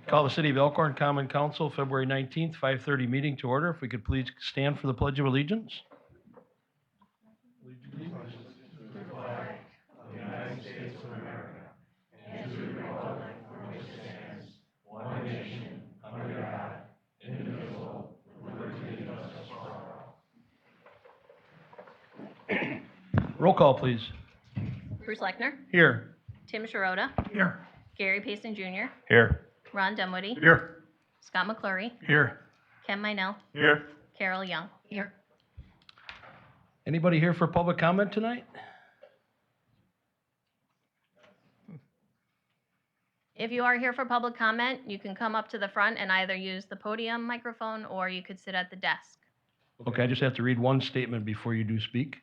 Call the City of Elkhorn Common Council, February 19th, 5:30 meeting to order. If we could please stand for the Pledge of Allegiance. Roll call, please. Bruce Lechner, Here. Tim Sharota, Here. Gary Payson Jr., Here. Ron Dunwoody, Here. Scott McClory, Here. Ken Minell, Here. Carol Young. Here. Anybody here for public comment tonight? If you are here for public comment, you can come up to the front and either use the podium microphone or you could sit at the desk. Okay, I just have to read one statement before you do speak.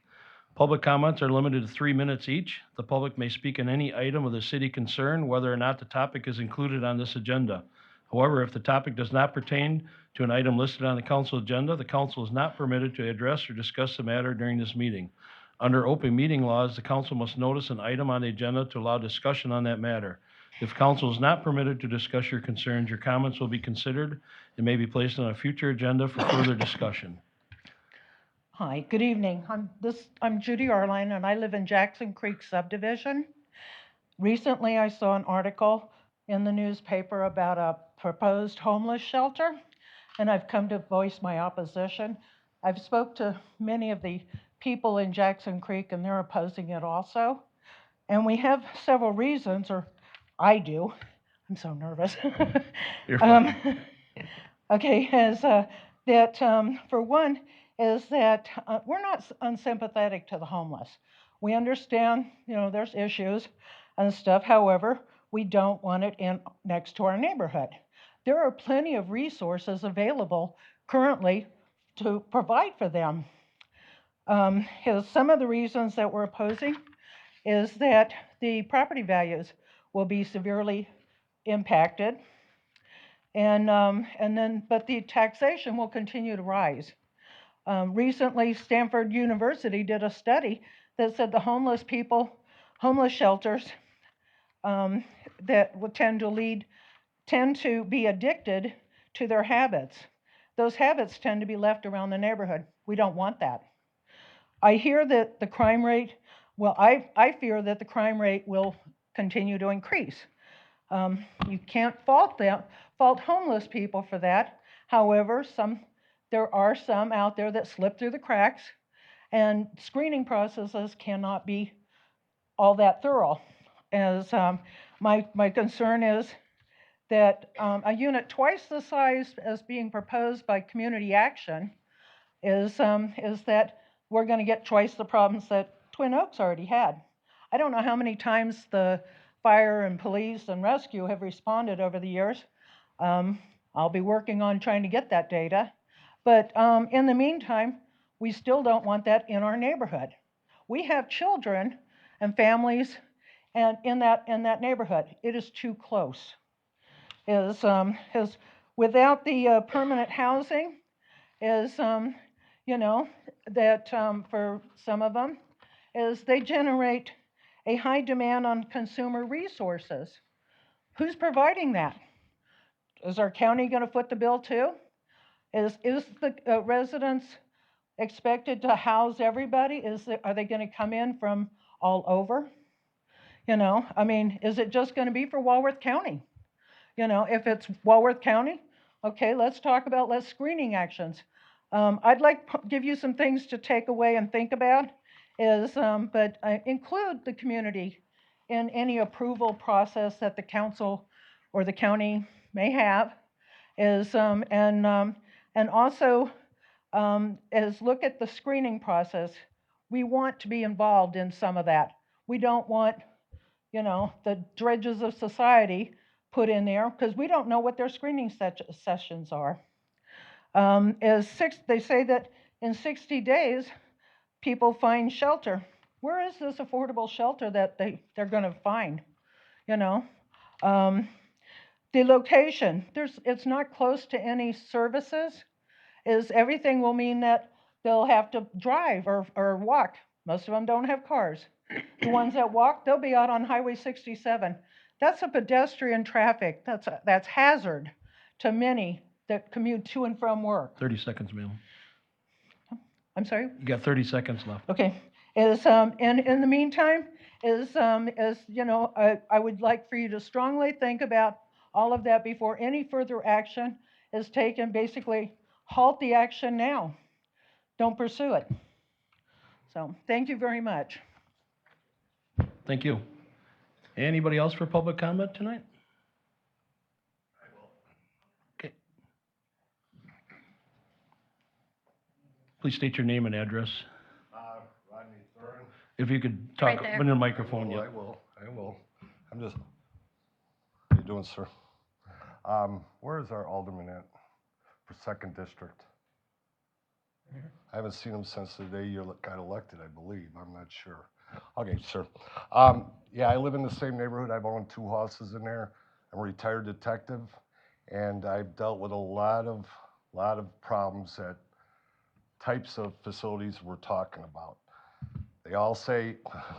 Public comments are limited to 3 minutes each. The public may speak on any item of the city concern, whether or not the topic is included on this agenda. However, if the topic does not pertain to an item listed on the council agenda, the council is not permitted to address or discuss the matter during this meeting. Under open meeting laws, the council must notice an item on the agenda to allow discussion on that matter. If council is not permitted to discuss your concerns, your comments will be considered and may be placed on a future agenda for further discussion. Hi, good evening. I'm Judy Arline, and I live in Jackson Creek subdivision. Recently, I saw an article in the newspaper about a proposed homeless shelter, and I've come to voice my opposition. I've spoke to many of the people in Jackson Creek, and they're opposing it also. And we have several reasons, or I do. I'm so nervous. You're fine. For one, is that we're not unsympathetic to the homeless. We understand, there's issues and stuff. However, we don't want it next to our neighborhood. There are plenty of resources available currently to provide for them. Some of the reasons that we're opposing is that the property values will be severely impacted, but the taxation will continue to rise. Recently, Stanford University did a study that said the homeless shelters that would tend to be addicted to their habits. Those habits tend to be left around the neighborhood. We don't want that. I hear that the crime rate, I fear that the crime rate will continue to increase. You can't fault homeless people for that. However, there are some out there that slip through the cracks, and screening processes cannot be all that thorough. As my concern is that a unit twice the size as being proposed by Community Action is that we're going to get twice the problems that Twin Oaks already had. I don't know how many times the fire and police and rescue have responded over the years. I'll be working on trying to get that data. But in the meantime, we still don't want that in our neighborhood. We have children and families and in that neighborhood. It is too close. Without the permanent housing, for some of them, is they generate a high demand on consumer resources. Who's providing that? Is our county going to foot the bill too? Is the residents expected to house everybody? Are they going to come in from all over? Is it just going to be for Walworth County? If it's Walworth County, okay, let's talk about less screening actions. I'd like to give you some things to take away and think about, but include the community in any approval process that the council or the county may have, and also look at the screening process. We want to be involved in some of that. We don't want, the dredges of society put in there because we don't know what their screening sessions are. They say that in 60 days, people find shelter. Where is this affordable shelter that they're going to find? The location, it's not close to any services. Everything will mean that they'll have to drive or walk. Most of them don't have cars. The ones that walk, they'll be out on Highway 67. That's a pedestrian traffic. That's hazard to many that commute to and from work. 30 seconds, ma'am. I'm sorry? You got 30 seconds left. Okay. And in the meantime, I would like for you to strongly think about all of that before any further action is taken. Basically, halt the action now. Don't pursue it. So, thank you very much. Thank you. Anybody else for public comment tonight? Okay. Please state your name and address. Rodney Thurin. If you could talk Right there. into the microphone, I yeah. will. I'm just, how you doing, sir? Where is our alderman at for second district? I haven't seen him since the day you got elected, I believe. I'm not sure. Okay, sir. Yeah, I live in the same neighborhood. I've owned 2 houses in there. I'm a retired detective, and I've dealt with a lot of problems at types of facilities we're talking about. They all say,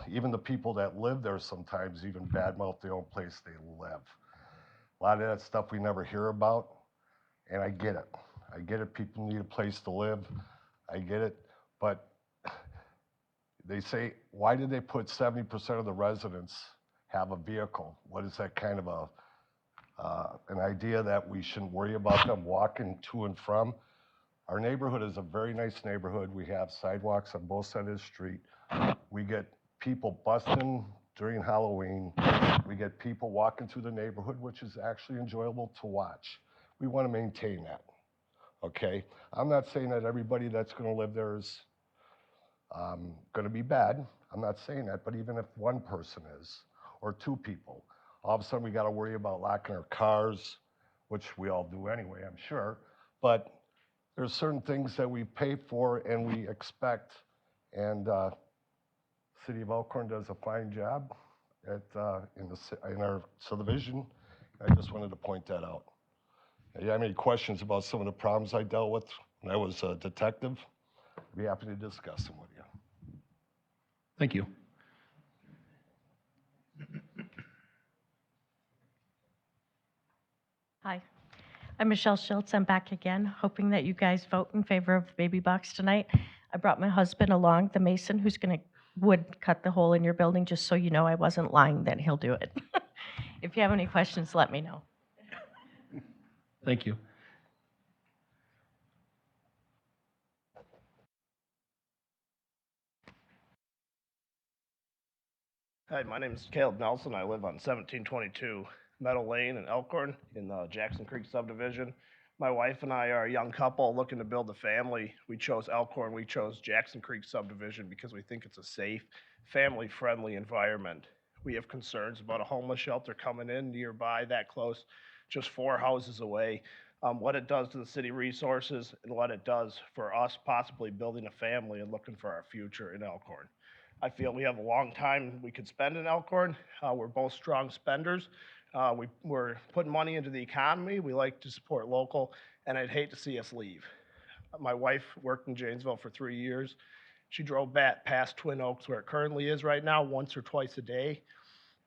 even the people that live there sometimes even badmouth their own place they live. A lot of that stuff we never hear about, and I get it. I get it, people need a place to live. I get it, but they say, why did they put 70% of the residents have a vehicle? What is that kind of an idea that we shouldn't worry about them walking to and from? Our neighborhood is a very nice neighborhood. We have sidewalks on both sides of the street. We get people busting during Halloween. We get people walking through the neighborhood, which is actually enjoyable to watch. We want to maintain that, okay? I'm not saying that everybody that's going to live there is going to be bad. I'm not saying that, but even if one person is, or 2 people, all of a sudden we got to worry about locking our cars, which we all do anyway, I'm sure, but there's certain things that we pay for and we expect, and City of Elkhorn does a fine job in our subdivision. I just wanted to point that out. If you have any questions about some of the problems I dealt with when I was a detective, I'd be happy to discuss them with you. Thank you. Hi, I'm Michelle Schultz. I'm back again, hoping that you guys vote in favor of the baby box tonight. I brought my husband along, the mason, who's would cut the hole in your building, just so you know I wasn't lying, that he'll do it. If you have any questions, let me know. Thank you. Hi, my name is Caleb Nelson. I live on 1722 Meadow Lane in Elkhorn in the Jackson Creek subdivision. My wife and I are a young couple looking to build a family. We chose Elkhorn. We chose Jackson Creek subdivision because we think it's a safe, family-friendly environment. We have concerns about a homeless shelter coming in nearby that close, just 4 houses away. What it does to the city resources and what it does for us possibly building a family and looking for our future in Elkhorn. I feel we have a long time we could spend in Elkhorn. We're both strong spenders. We're putting money into the economy. We like to support local, and I'd hate to see us leave. My wife worked in Janesville for 3 years. She drove back past Twin Oaks, where it currently is right now, once or twice a day.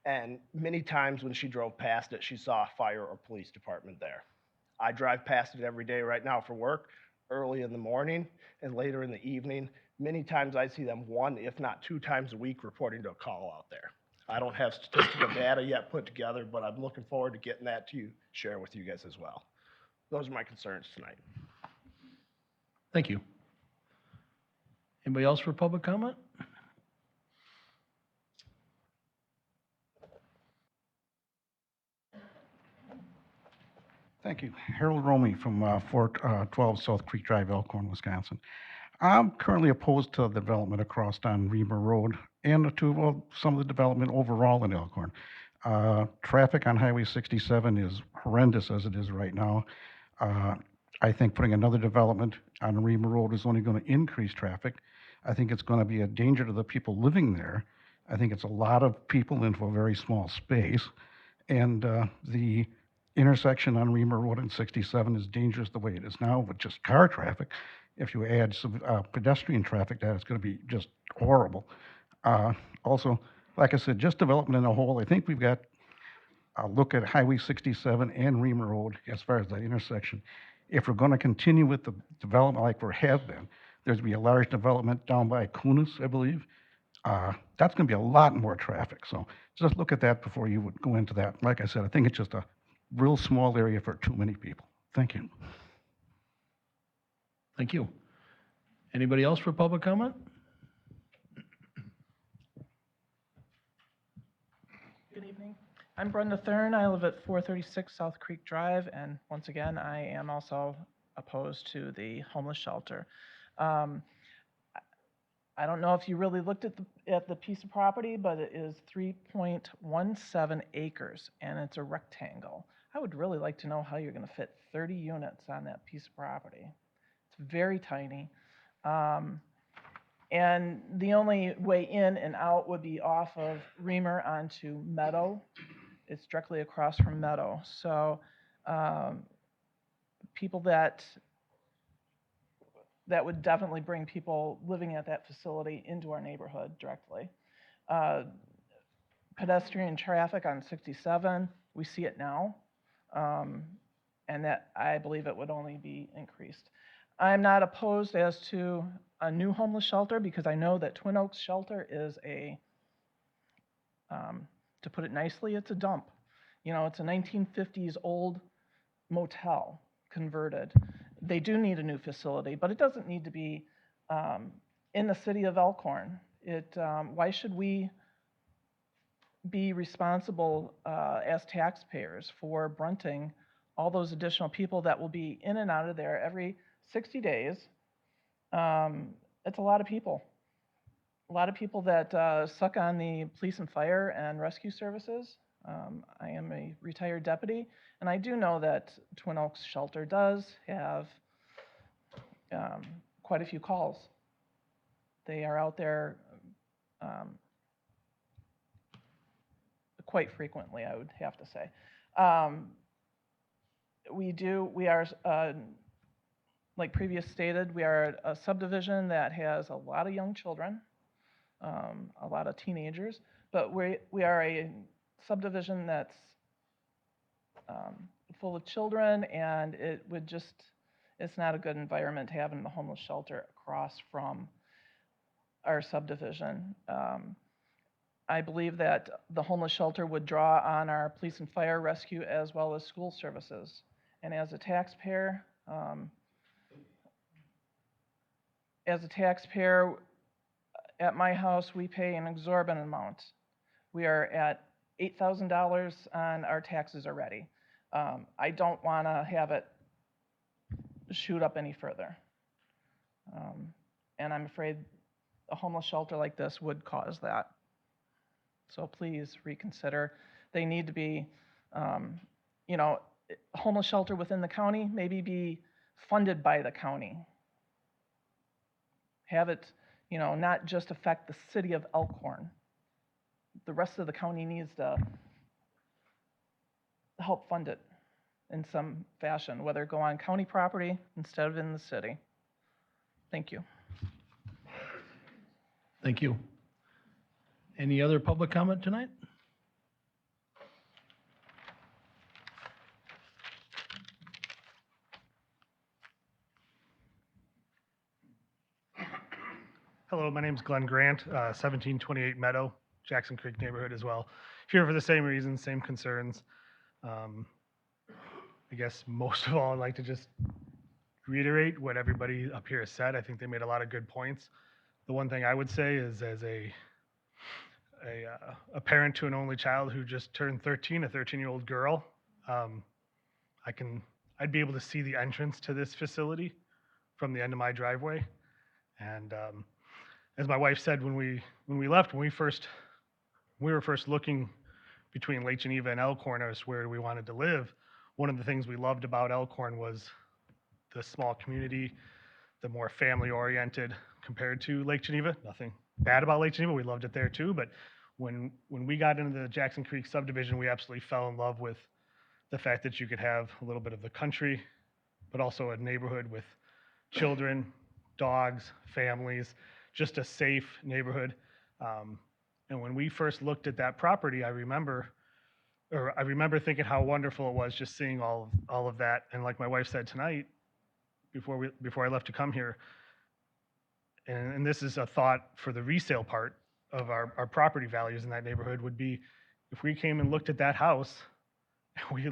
And many times when she drove past it, she saw a fire or police department there. I drive past it every day right now for work, early in the morning and later in the evening. Many times I see them 1, if not 2 times a week reporting to a call out there. I don't have statistical data yet put together, but I'm looking forward to getting that to you, share with you guys as well. Those are my concerns tonight. Thank you. Anybody else for public comment? Thank you. Harold Romey from 412 South Creek Drive, Elkhorn, Wisconsin. I'm currently opposed to the development across on Reamer Road and to some of the development overall in Elkhorn. Traffic on Highway 67 is horrendous as it is right now. I think putting another development on Reamer Road is only going to increase traffic. I think it's going to be a danger to the people living there. I think it's a lot of people into a very small space. And the intersection on Reamer Road and 67 is dangerous the way it is now with just car traffic. If you add some pedestrian traffic, that is going to be just horrible. Also, like I said, just development in a whole, I think we've got look at Highway 67 and Reamer Road as far as that intersection. If we're going to continue with the development like we have been, there's going to be a large development down by Kunis, I believe. That's going to be a lot more traffic. So just look at that before you would go into that. Like I said, I think it's just a real small area for too many people. Thank you. Thank you. Anybody else for public comment? Good evening. I'm Brenda Thurn. I live at 436 South Creek Drive, and once again, I am also opposed to the homeless shelter. I don't know if you really looked at the piece of property, but it is 3.17 acres, and it's a rectangle. I would really like to know how you're going to fit 30 units on that piece of property. It's very tiny. And the only way in and out would be off of Reamer onto Meadow. It's directly across from Meadow. So people that would definitely bring people living at that facility into our neighborhood directly. Pedestrian traffic on 67, we see it now. And that, I believe it would only be increased. I'm not opposed as to a new homeless shelter because I know that Twin Oaks Shelter is to put it nicely, it's a dump. You know, it's a 1950s old motel converted. They do need a new facility, but it doesn't need to be in the city of Elkhorn. Why should we be responsible as taxpayers for brunting all those additional people that will be in and out of there every 60 days? It's a lot of people. A lot of people that suck on the police and fire and rescue services. I am a retired deputy, and I do know that Twin Oaks Shelter does have quite a few calls. They are out there quite frequently, I would have to say. We are, like previous stated, we are a subdivision that has a lot of young children, a lot of teenagers, but we are a subdivision that's full of children, and it's not a good environment having the homeless shelter across from our subdivision. I believe that the homeless shelter would draw on our police and fire rescue as well as school services. And as a taxpayer, at my house, we pay an exorbitant amount. We are at $8,000 on our taxes already. I don't want to have it shoot up any further. And I'm afraid a homeless shelter like this would cause that. So please reconsider. They need to be, a homeless shelter within the county, maybe be funded by the county. Have it, not just affect the city of Elkhorn. The rest of the county needs to help fund it in some fashion, whether it go on county property instead of in the city. Thank you. Thank you. Any other public comment tonight? Hello, my name's Glenn Grant, 1728 Meadow, Jackson Creek neighborhood as well. Here for the same reasons, same concerns. I guess most of all, I'd like to just reiterate what everybody up here has said. I think they made a lot of good points. The one thing I would say is, as a parent to an only child who just turned 13, a 13-year-old girl, I'd be able to see the entrance to this facility from the end of my driveway. And as my wife said, when we were first looking between Lake Geneva and Elkhorn as where we wanted to live, one of the things we loved about Elkhorn was the small community, the more family-oriented compared to Lake Geneva. Nothing bad about Lake Geneva. We loved it there too. But when we got into the Jackson Creek subdivision, we absolutely fell in love with the fact that you could have a little bit of the country, but also a neighborhood with children, dogs, families, just a safe neighborhood. And when we first looked at that property, I remember or I remember thinking how wonderful it was just seeing all of that. And like my wife said tonight, before I left to come here, and this is a thought for the resale part of our property values in that neighborhood, would be if we came and looked at that house, we,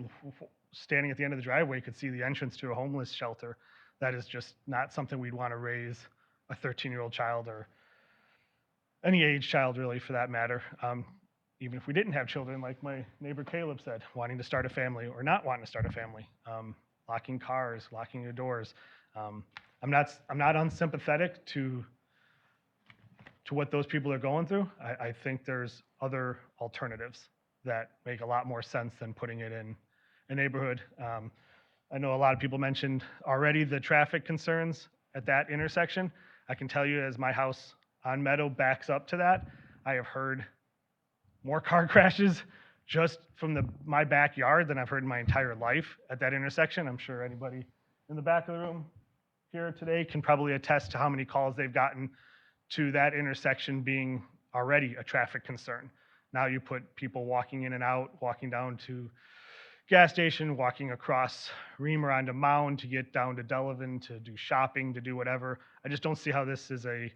standing at the end of the driveway, could see the entrance to a homeless shelter. That is just not something we'd want to raise a 13-year-old child, or any age child really for that matter. Even if we didn't have children, like my neighbor Caleb said, wanting to start a family or not wanting to start a family, locking cars, locking your doors. I'm not unsympathetic to what those people are going through. I think there's other alternatives that make a lot more sense than putting it in a neighborhood. I know a lot of people mentioned already the traffic concerns at that intersection. I can tell you, as my house on Meadow backs up to that, I have heard more car crashes just from my backyard than I've heard in my entire life at that intersection. I'm sure anybody in the back of the room here today can probably attest to how many calls they've gotten to that intersection being already a traffic concern. Now you put people walking in and out, walking down to gas station, walking across Reamer onto Mound to get down to Delavan to do shopping, to do whatever. I just don't see how this is a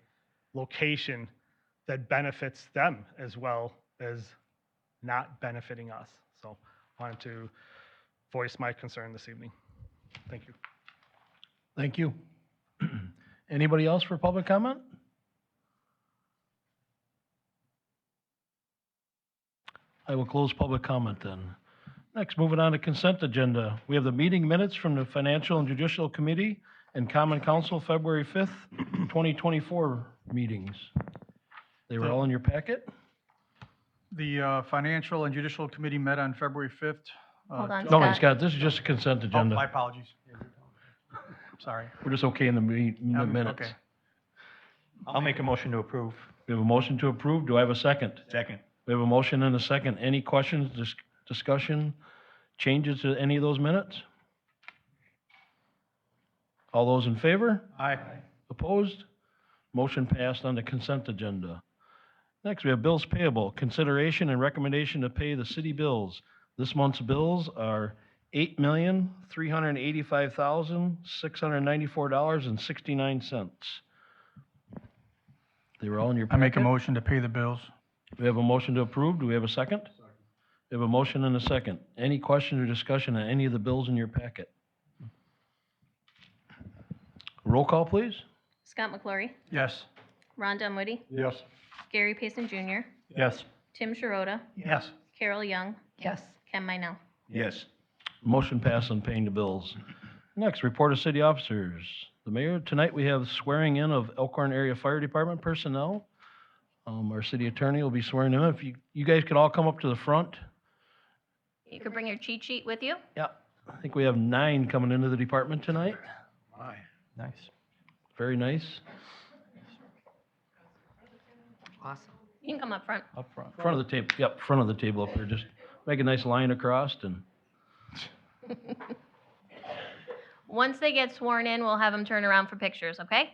location that benefits them as well as not benefiting us. So I wanted to voice my concern this evening. Thank you. Thank you. Anybody else for public comment? I will close public comment then. Next, moving on to consent agenda. We have the meeting minutes from the Financial and Judicial Committee and Common Council February 5th, 2024 meetings. They were all in your packet? The Financial and Judicial Committee met on February 5th. Hold on, No, Scott. Scott, this is just a consent Oh, agenda. my apologies. Sorry. We're just okay in the minutes. Okay. I'll make a motion to approve. We have a motion to approve. Do I have a second? Second. We have a motion and a second. Any questions, discussion, changes to any of those minutes? All those in favor? Aye. Opposed? Motion passed on the consent agenda. Next, we have bills payable. Consideration and recommendation to pay the city bills. This month's bills are $8,385,694.69. They were all in your I packet. make a motion to pay the bills. We have a motion to approve. Do we have a second? We have a motion and a second. Any questions or discussion on any of the bills in your packet? Roll call, please. Scott McClory, Yes. Ron Dunwoody, Yes. Gary Payson Jr., Yes. Tim Sharota, Yes. Carol Young, Yes. Ken Minell. Yes. Motion passed on paying the bills. Next, report of city officers. The mayor, tonight we have swearing in of Elkhorn Area Fire Department personnel. Our city attorney will be swearing them in. If you guys could all come up to the front. You could bring your cheat sheet with you. Yeah, I think we have 9 coming into the department tonight. My. Nice. Very nice. Awesome. You can come up front. Up front. Front of the table, yep, front of the table up here. Just make a nice line across and. Once they get sworn in, we'll have them turn around for pictures, okay?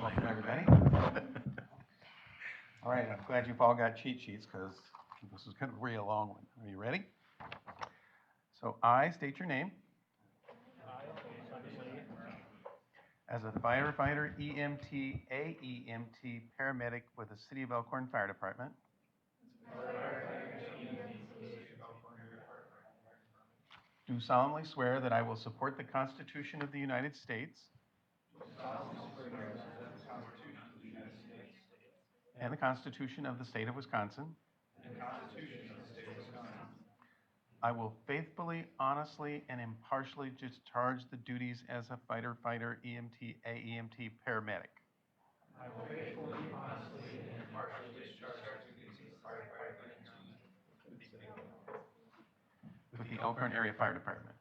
Welcome, everybody. All right, I'm glad you've all got cheat sheets because this is going to be a long one. Are you ready? So I state your name. As a firefighter, EMT, AEMT, paramedic with the City of Elkhorn Fire Department. Do solemnly swear that I will support the Constitution of the United States. And the Constitution of the State of Wisconsin. I will faithfully, honestly, and impartially discharge the duties as a fighter, EMT, AEMT, paramedic. I will faithfully, honestly, and impartially discharge the duties as a fighter, with the Elkhorn Area Fire Department.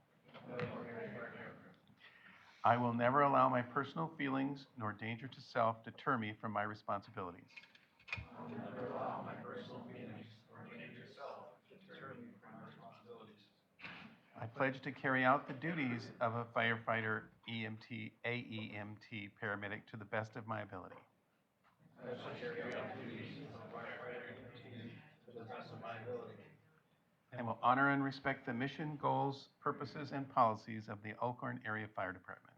I will never allow my personal feelings nor danger to self deter me from my responsibilities. I will never allow my personal feelings or danger to self deter me from my responsibilities. I pledge to carry out the duties of a firefighter, EMT, AEMT, paramedic to the best of my ability. And will honor and respect the mission, goals, purposes, and policies of the Elkhorn Area Fire Department.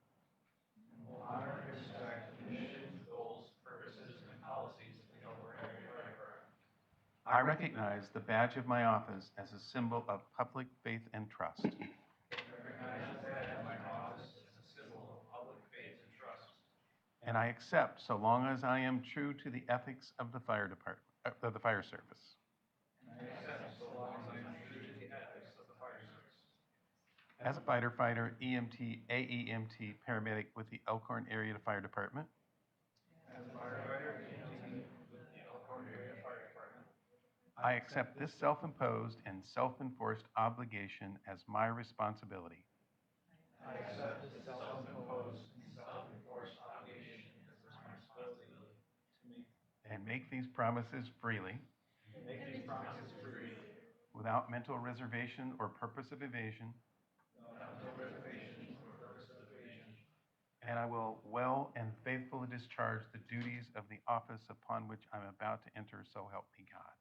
I recognize the badge of my office as a symbol of public faith and trust. And I accept so long as I am true to the ethics of the fire department, of the fire service. As a fighter, EMT, AEMT, paramedic with the Elkhorn Area Fire Department. I accept this self-imposed and self-enforced obligation as my responsibility. And make these promises freely. Without mental reservation or purpose of evasion. And I will well and faithfully discharge the duties of the office upon which I'm about to enter, so help me God.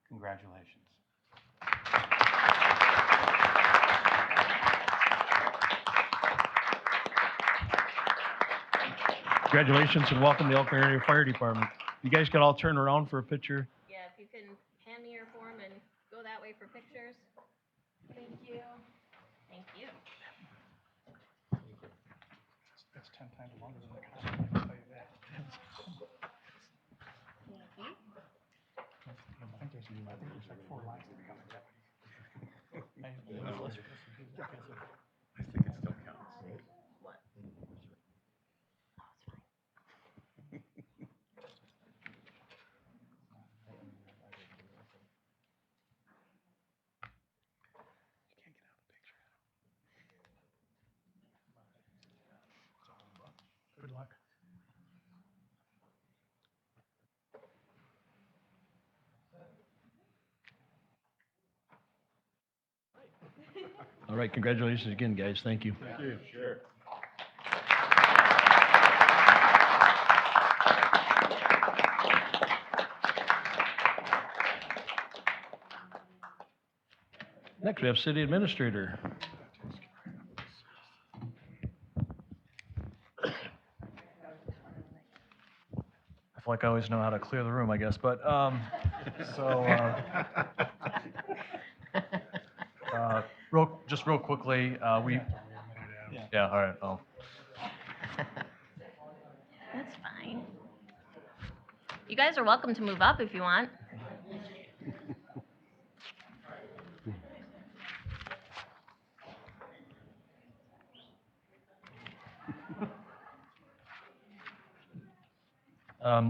Congratulations. Congratulations and welcome to the Elkhorn Area Fire Department. You guys can all turn around for a picture. Yeah, if you can hand me your form and go that way for pictures. Thank you. Thank you. That's 10 times longer than the contract, I can tell you that. Thank you. I think there's like 4 lines to become a deputy. I think it still counts. What? Good luck. All right, congratulations again, guys. Thank you. Thank you. Sure. Next, we have City Administrator. I feel like I always know how to clear the room, I guess, but, just real quickly, yeah, all right, That's fine. You guys are welcome to move up if you want.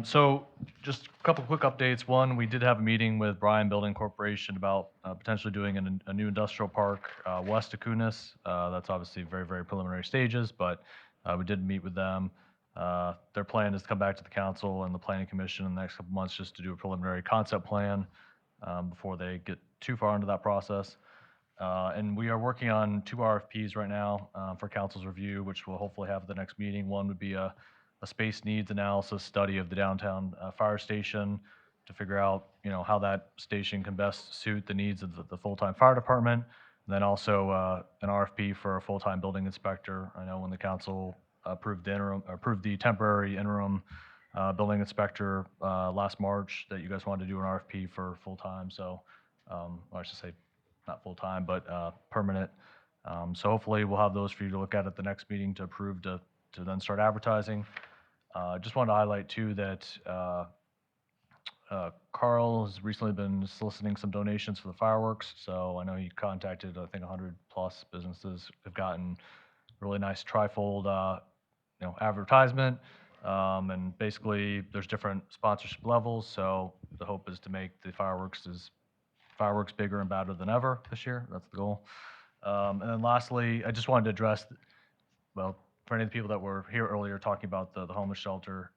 So just a couple quick updates. One, we did have a meeting with Bryan Building Corporation about potentially doing a new industrial park west of Kunis. That's obviously very, very preliminary stages, but we did meet with them. Their plan is to come back to the council and the planning commission in the next couple months just to do a preliminary concept plan before they get too far into that process. And we are working on 2 RFPs right now for council's review, which we'll hopefully have at the next meeting. One would be a space needs analysis study of the downtown fire station to figure out, how that station can best suit the needs of the full-time fire department. And then also an RFP for a full-time building inspector. I know when the council approved the temporary interim building inspector last March that you guys wanted to do an RFP for full-time. So, well, I should say not full-time, but permanent. So hopefully we'll have those for you to look at the next meeting to approve to then start advertising. Just wanted to highlight too that Carl has recently been soliciting some donations for the fireworks. So I know he contacted, I think 100+ businesses have gotten really nice trifold, advertisement. And basically there's different sponsorship levels. So the hope is to make the fireworks bigger and badder than ever this year. That's the goal. And then lastly, I just wanted to address, well, for any of the people that were here earlier talking about the homeless shelter,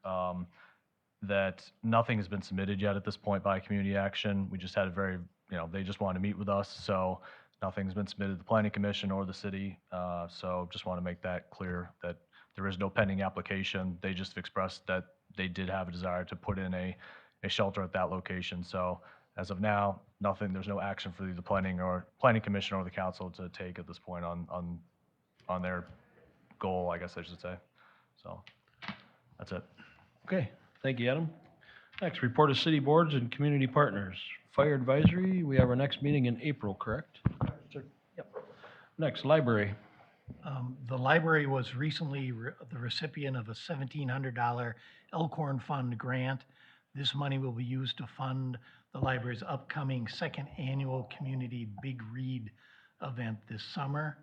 that nothing has been submitted yet at this point by Community Action. We just had a very, they just wanted to meet with us. So Nothing's been submitted to the planning commission or the city, so just want to make that clear that there is no pending application. They just expressed that they did have a desire to put in a shelter at that location. So as of now, nothing, there's no action for the planning commission or the council to take at this point on their goal, I guess I should say. So that's it. Okay, thank you, Adam. Next, report of city boards and community partners. Fire advisory, we have our next meeting in April, correct? Yep. Next, library. The library was recently the recipient of a $1,700 Elkhorn Fund grant. This money will be used to fund the library's upcoming second annual community Big Read event this summer.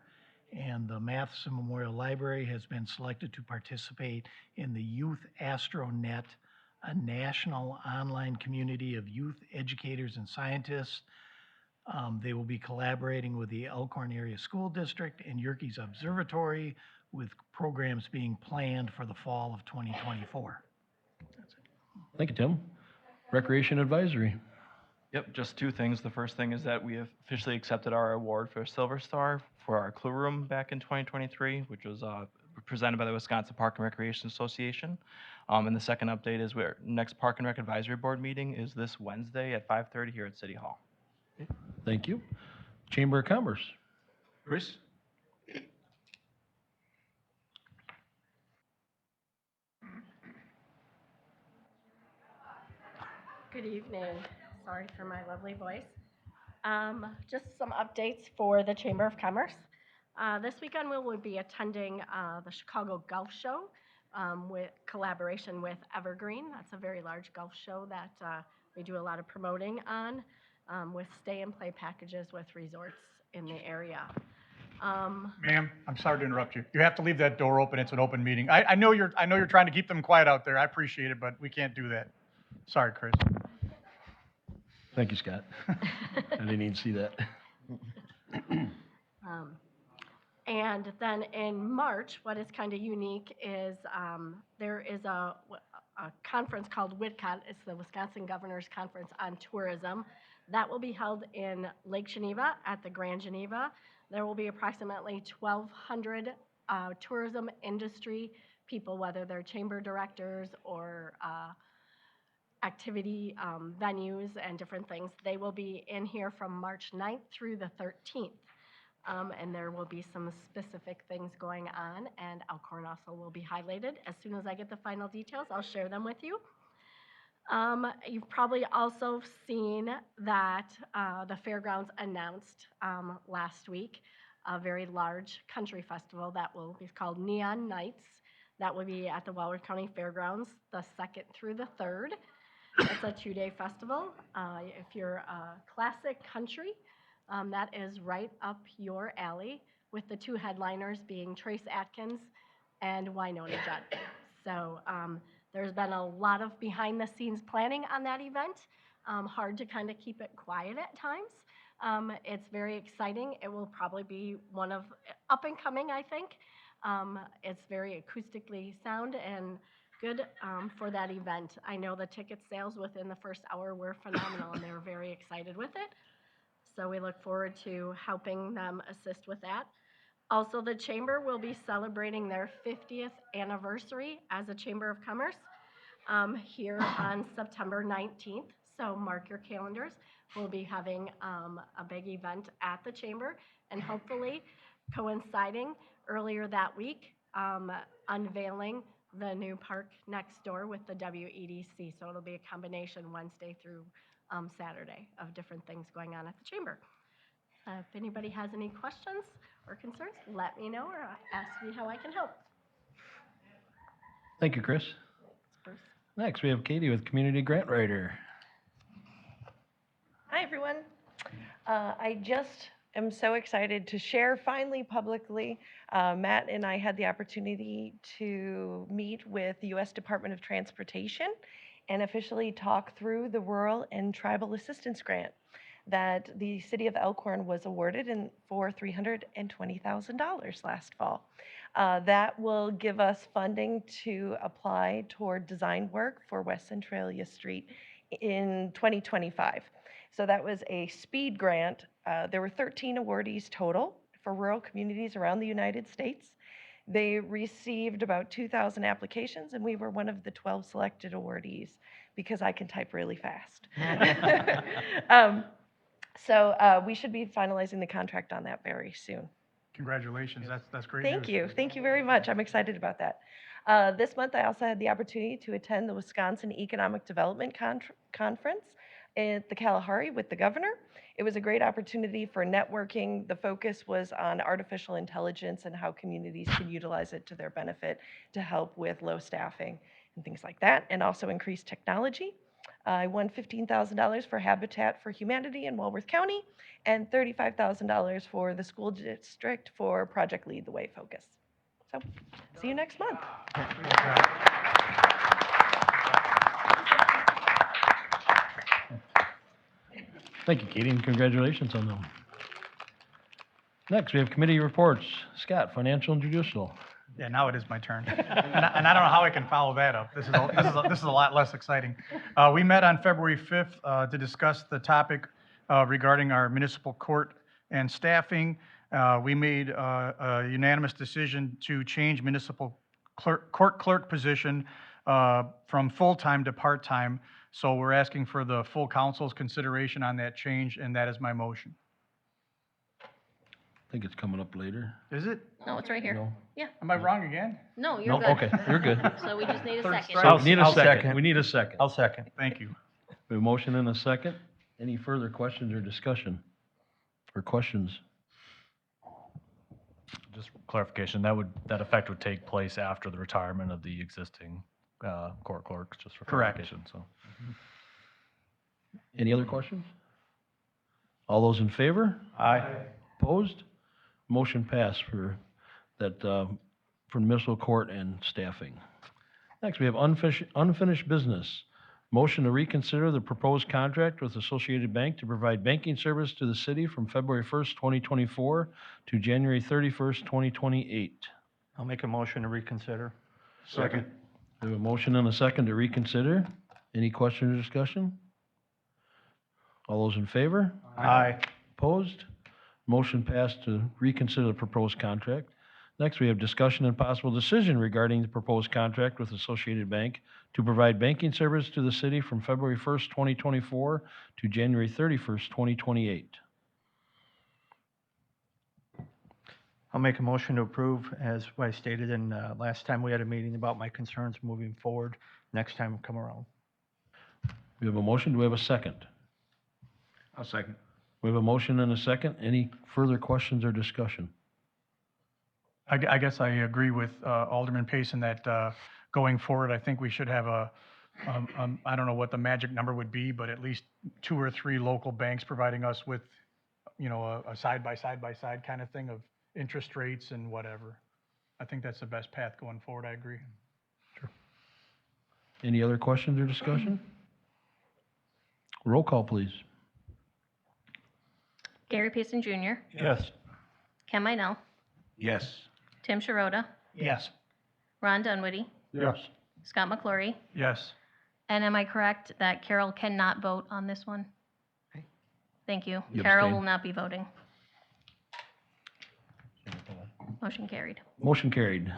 And the Matheson Memorial Library has been selected to participate in the Youth Astronet, a national online community of youth educators and scientists. They will be collaborating with the Elkhorn Area School District and Yerkes Observatory, with programs being planned for the fall of 2024. Thank you, Tim. Recreation advisory. Yep, just two things. The first thing is that we have officially accepted our award for Silver Star for our Clue Room back in 2023, which was presented by the Wisconsin Park and Recreation Association. And the second update is our next Park and Rec Advisory Board meeting is this Wednesday at 5:30 here at City Hall. Thank you. Chamber of Commerce. Chris? Good evening. Sorry for my lovely voice. Just some updates for the Chamber of Commerce. This weekend we will be attending the Chicago Golf Show with collaboration with Evergreen. That's a very large golf show that we do a lot of promoting on with stay and play packages with resorts in the area. Ma'am, I'm sorry to interrupt you. You have to leave that door open. It's an open meeting. I know you're trying to keep them quiet out there. I appreciate it, but we can't do that. Sorry, Chris. Thank you, Scott. I didn't even see that. And then in March, what is kind of unique is there is a conference called WITCOT. It's the Wisconsin Governor's Conference on Tourism. That will be held in Lake Geneva at the Grand Geneva. There will be approximately 1,200 tourism industry people, whether they're chamber directors or activity venues and different things. They will be in here from March 9th through the 13th. And there will be some specific things going on, and Elkhorn also will be highlighted. As soon as I get the final details, I'll share them with you. You've probably also seen that the fairgrounds announced last week a very large country festival that will be called Neon Nights. That will be at the Wallard County Fairgrounds the 2nd through the 3rd. It's a 2-day festival. If you're a classic country, that is right up your alley, with the 2 headliners being Trace Atkins and Wynonna Judd. So there's been a lot of behind-the-scenes planning on that event. Hard to kind of keep it quiet at times. It's very exciting. It will probably be one of up and coming, I think. It's very acoustically sound and good for that event. I know the ticket sales within the first hour were phenomenal, and they were very excited with it. So we look forward to helping them assist with that. Also, the Chamber will be celebrating their 50th anniversary as a Chamber of Commerce here on September 19th. So mark your calendars. We'll be having a big event at the Chamber, and hopefully coinciding earlier that week, unveiling the new park next door with the WEDC. So it'll be a combination Wednesday through Saturday of different things going on at the Chamber. If anybody has any questions or concerns, let me know or ask me how I can help. Thank you, Chris. Next, we have Katie with Community Grant Writer. Hi, everyone. I just am so excited to share finally publicly. Matt and I had the opportunity to meet with the U.S. Department of Transportation and officially talk through the Rural and Tribal Assistance Grant that the city of Elkhorn was awarded for $320,000 last fall. That will give us funding to apply toward design work for West Centralia Street in 2025. So that was a speed grant There were 13 awardees total for rural communities around the United States. They received about 2,000 applications, and we were one of the 12 selected awardees because I can type really fast. So we should be finalizing the contract on that very soon. Congratulations, that's great news. Thank you. Thank you very much. I'm excited about that. This month, I also had the opportunity to attend the Wisconsin Economic Development Conference at the Kalahari with the governor. It was a great opportunity for networking. The focus was on artificial intelligence and how communities can utilize it to their benefit to help with low staffing and things like that, and also increase technology. I won $15,000 for Habitat for Humanity in Walworth County and $35,000 for the school district for Project Lead the Way focus. So, see you next month. Thank you, Katie, and congratulations on them. Next, we have committee reports. Scott, financial and judicial. Yeah, now it is my turn. And I don't know how I can follow that up. This is a lot less exciting. We met on February 5th to discuss the topic regarding our municipal court and staffing. We made a unanimous decision to change municipal court clerk position from full-time to part-time. So we're asking for the full council's consideration on that change, and that is my motion. I think it's coming up later. Is it? No, it's right here. No. Yeah. Am I wrong again? No, you're No, good. okay, you're good. So we just need a Third second. strike. We need a I'll second. second. We need a second. I'll second. Thank you. We have a motion and a second. Any further questions or discussion? Or questions? Just clarification, that effect would take place after the retirement of the existing court clerks, just for Correct. clarification, so. Any other questions? All those in favor? Aye. Opposed? Motion passed for that, for municipal court and staffing. Next, we have unfinished business. Motion to reconsider the proposed contract with Associated Bank to provide banking service to the city from February 1st, 2024 to January 31st, 2028. I'll make a motion to reconsider. Second. We have a motion and a second to reconsider. Any question or discussion? All those in favor? Aye. Opposed? Motion passed to reconsider the proposed contract. Next, we have discussion and possible decision regarding the proposed contract with Associated Bank to provide banking service to the city from February 1st, 2024 to January 31st, 2028. I'll make a motion to approve, as I stated in last time we had a meeting about my concerns moving forward. Next time come around. We have a motion. Do we have a second? I'll second. We have a motion and a second. Any further questions or discussion? I guess I agree with Alderman Payson that going forward, I think we should have I don't know what the magic number would be, but at least 2 or 3 local banks providing us with, a side-by-side kind of thing of interest rates and whatever. I think that's the best path going forward. I agree. Any other questions or discussion? Roll call, please. Gary Payson Jr., Yes. Ken Minell, Yes. Tim Sharota, Yes. Ron Dunwoody, Yes. Scott McClory. Yes. And am I correct that Carol cannot vote on this one? Thank you. You Carol abstain. will not be voting. Motion carried. Motion carried.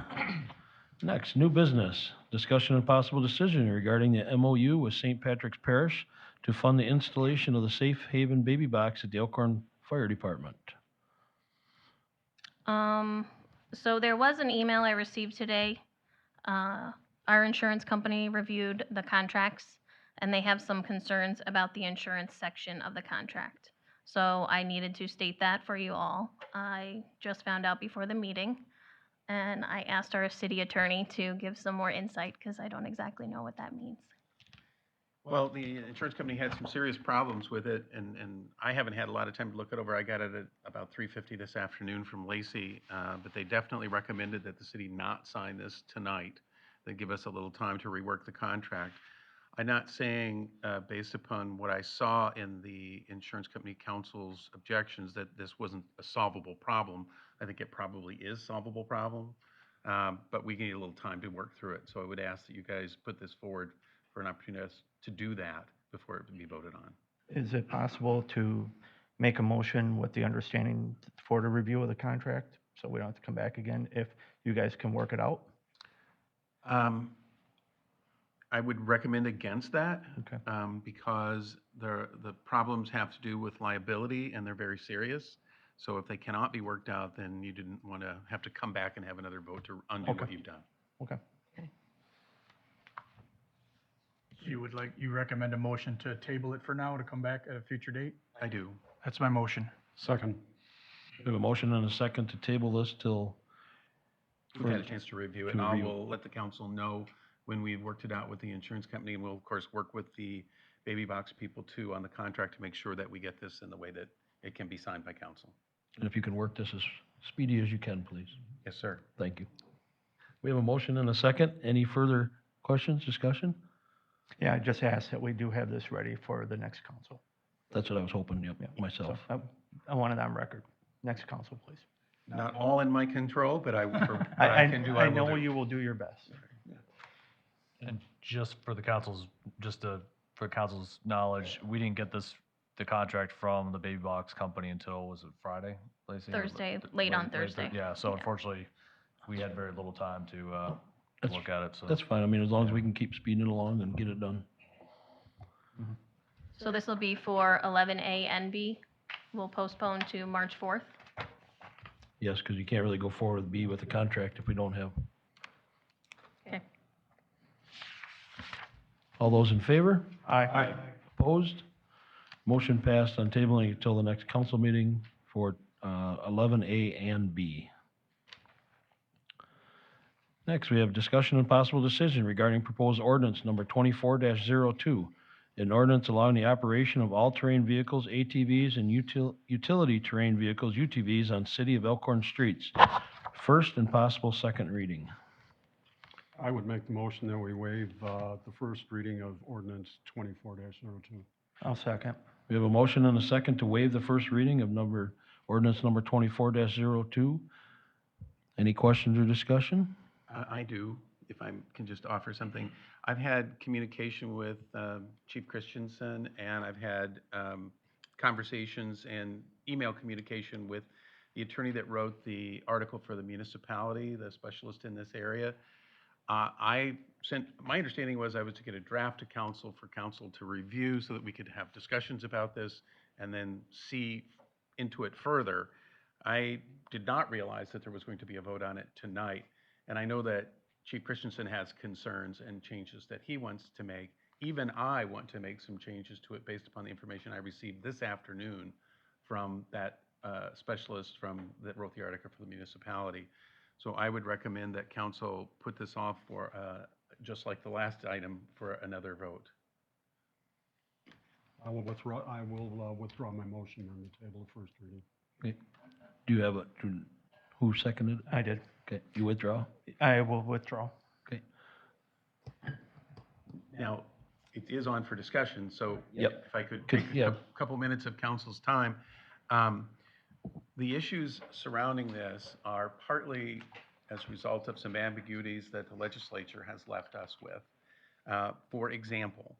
Next, new business. Discussion and possible decision regarding the MOU with St. Patrick's Parish to fund the installation of the Safe Haven baby box at the Elkhorn Fire Department. So there was an email I received today. Our insurance company reviewed the contracts, and they have some concerns about the insurance section of the contract. So I needed to state that for you all. I just found out before the meeting, and I asked our city attorney to give some more insight because I don't exactly know what that means. Well, the insurance company had some serious problems with it, and I haven't had a lot of time to look it over. I got it at about 3:50 this afternoon from Lacey, but they definitely recommended that the city not sign this tonight. They give us a little time to rework the contract. I'm not saying, based upon what I saw in the insurance company counsel's objections, that this wasn't a solvable problem. I think it probably is a solvable problem, but we need a little time to work through it. So I would ask that you guys put this forward for an opportunity to do that before it can be voted on. Is it possible to make a motion with the understanding for the review of the contract, so we don't have to come back again if you guys can work it out. I would recommend against that. Okay. Because the problems have to do with liability and they're very serious. So if they cannot be worked out, then you didn't want to have to come back and have another vote to undo what you've done. Okay. You recommend a motion to table it for now to come back at a future date? I do. That's my motion. Second. We have a motion and a second to table this till. We've had a chance to review it. to I review. will let the council know when we've worked it out with the insurance company, and we'll of course work with the baby box people too on the contract to make sure that we get this in the way that it can be signed by council. And if you can work this as speedy as you can, please. Yes, sir. Thank you. We have a motion and a second. Any further questions, discussion? Yeah, I just asked that we do have this ready for the next council. That's what I was hoping, yep, myself. So I want it on record. Next council, please. Not all in my control, but what I can do, I I will know do. you will do your best. And just for the council's, for council's knowledge, we didn't get the contract from the baby box company until, was it Friday, Lacey? Or Thursday, late on Thursday. Yeah, so Yeah. unfortunately, we had very little time to That's- look at it, so. That's fine. I mean, as long as we can keep speeding it along and get it done. So this will be for 11A and B. We'll postpone to March 4th. Yes, because you can't really go forward with B with the contract if we don't have. Okay. All those in favor? Aye. Opposed? Motion passed on tabling until the next council meeting for 11A and B. Next, we have discussion and possible decision regarding proposed ordinance number 24-02, an ordinance allowing the operation of all-terrain vehicles, ATVs, and utility terrain vehicles, UTVs, on City of Elkhorn streets. First and possible second reading. I would make the motion that we waive the first reading of ordinance 24-02. I'll second. We have a motion and a second to waive the first reading of ordinance number 24-02. Any questions or discussion? I do, if I can just offer something. I've had communication with Chief Christensen, and I've had conversations and email communication with the attorney that wrote the article for the municipality, the specialist in this area. My understanding was I was to get a draft to council for council to review so that we could have discussions about this and then see into it further. I did not realize that there was going to be a vote on it tonight. And I know that Chief Christensen has concerns and changes that he wants to make. Even I want to make some changes to it based upon the information I received this afternoon from that specialist that wrote the article for the municipality. So I would recommend that council put this off for, just like the last item, for another vote. I will withdraw my motion on the table of first reading. Okay. Do you have who seconded it? I did. Okay, you withdraw? I will withdraw. Okay. Now, it is on for discussion, so Yep. if I could Could- take yeah. a couple minutes of council's time. The issues surrounding this are partly as a result of some ambiguities that the legislature has left us with. For example,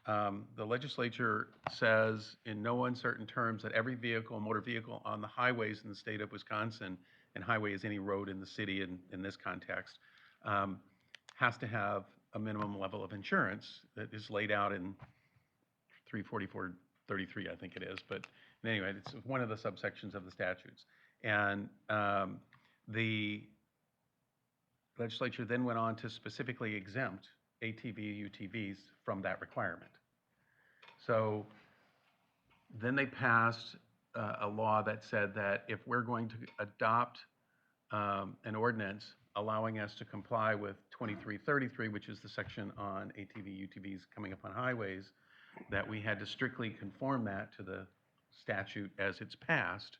the legislature says in no uncertain terms that every motor vehicle on the highways in the state of Wisconsin, and highway is any road in the city in this context, has to have a minimum level of insurance that is laid out in 344-33, I think it is. But anyway, it's one of the subsections of the statutes. And the legislature then went on to specifically exempt ATV, UTVs from that requirement. So then they passed a law that said that if we're going to adopt an ordinance allowing us to comply with 2333, which is the section on ATV, UTVs coming up on highways, that we had to strictly conform that to the statute as it's passed.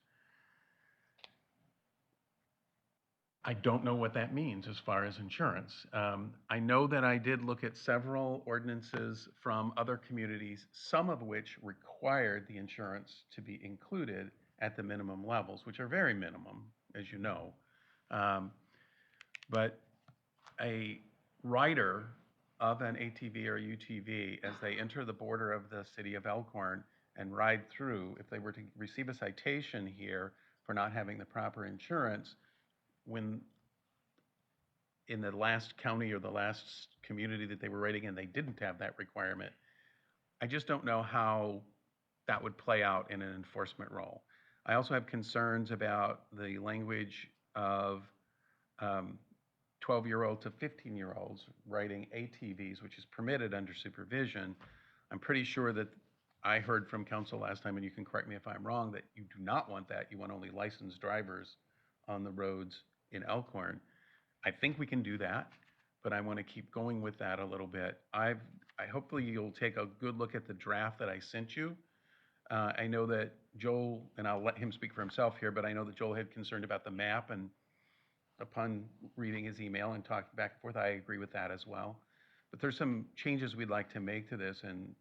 I don't know what that means as far as insurance. I know that I did look at several ordinances from other communities, some of which required the insurance to be included at the minimum levels, which are very minimum, as you know. But a rider of an ATV or UTV, as they enter the border of the city of Elkhorn, and ride through, if they were to receive a citation here for not having the proper insurance, when in the last county or the last community that they were rating in, they didn't have that requirement, I just don't know how that would play out in an enforcement role. I also have concerns about the language of 12-year-old to 15-year-olds riding ATVs, which is permitted under supervision. I'm pretty sure that I heard from council last time, and you can correct me if I'm wrong, that you do not want that. You want only licensed drivers on the roads in Elkhorn. I think we can do that, but I want to keep going with that a little bit. Hopefully you'll take a good look at the draft that I sent you. I know that Joel, and I'll let him speak for himself here, but I know that Joel had concerned about the map, and upon reading his email and talking back and forth, I agree with that as well. But there's some changes we'd like to make to this and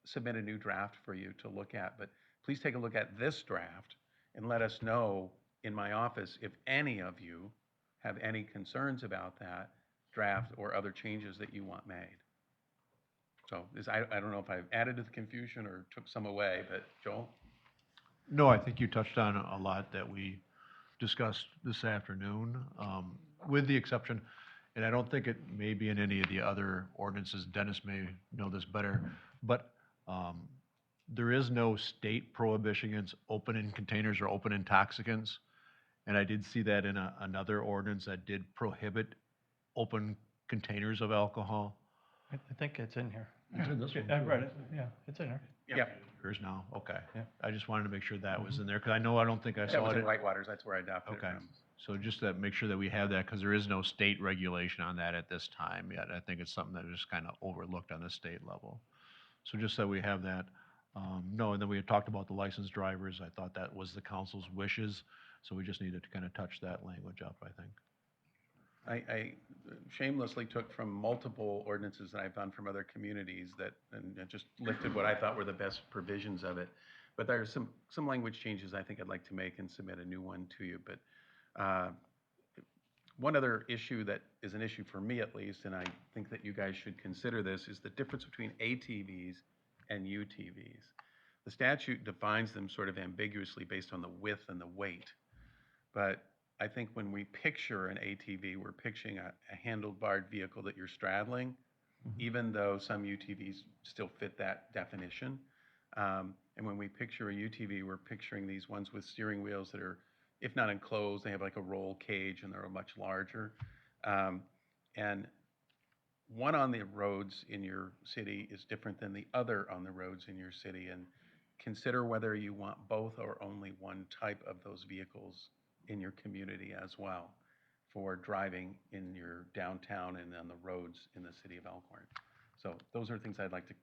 submit a new draft for you to look at. But please take a look at this draft and let us know in my office if any of you have any concerns about that draft or other changes that you want made. So I don't know if I've added to the confusion or took some away, but Joel? No, I think you touched on a lot that we discussed this afternoon, with the exception, and I don't think it may be in any of the other ordinances, Dennis may know this better, but there is no state prohibition against opening containers or open intoxicants. And I did see that in another ordinance that did prohibit open containers of alcohol. I think it's in here. It's in this one. I read it, yeah, it's in there. Yeah. Yours now, okay. Yeah. I just wanted to make sure that was in there, because I don't think I That saw was it. in Whitewaters, that's where I adopted it Okay, from. so just to make sure that we have that, because there is no state regulation on that at this time yet. I think it's something that is kind of overlooked on the state level. So just that we have that. No, and then we had talked about the licensed drivers. I thought that was the council's wishes, so we just needed to kind of touch that language up, I think. I shamelessly took from multiple ordinances that I found from other communities and just lifted what I thought were the best provisions of it. But there are some language changes I think I'd like to make and submit a new one to you. But one other issue that is an issue for me at least, and I think that you guys should consider this, is the difference between ATVs and UTVs. The statute defines them sort of ambiguously based on the width and the weight. But I think when we picture an ATV, we're picturing a handlebarred vehicle that you're straddling, even though some UTVs still fit that definition. And when we picture a UTV, we're picturing these ones with steering wheels that are, if not enclosed, they have like a roll cage and they're much larger. And one on the roads in your city is different than the other on the roads in your city. And consider whether you want both or only one type of those vehicles in your community as well for driving in your downtown and on the roads in the city of Elkhorn. So those are things I'd like to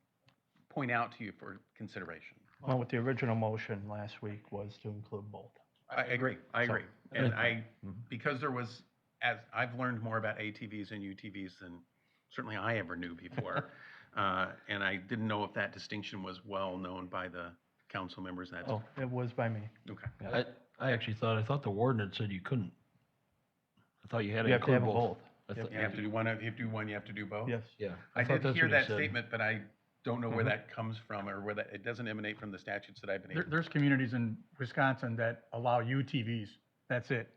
point out to you for consideration. Well, with the original motion last week was to include both. I agree. And because there was, as I've learned more about ATVs and UTVs than certainly I ever knew before. And I didn't know if that distinction was well known by the council members. Oh, it was by me. Okay. Yeah. I actually thought the ordinance said you couldn't. I thought you had to You have to include have them both. both. You have to do one, you have to do one, you have to do both? Yes. Yeah. I thought did that's hear what he that said. statement, but I don't know where that comes from or where that, it doesn't emanate from the statutes that I've been able to. There's communities in Wisconsin that allow UTVs. That's it.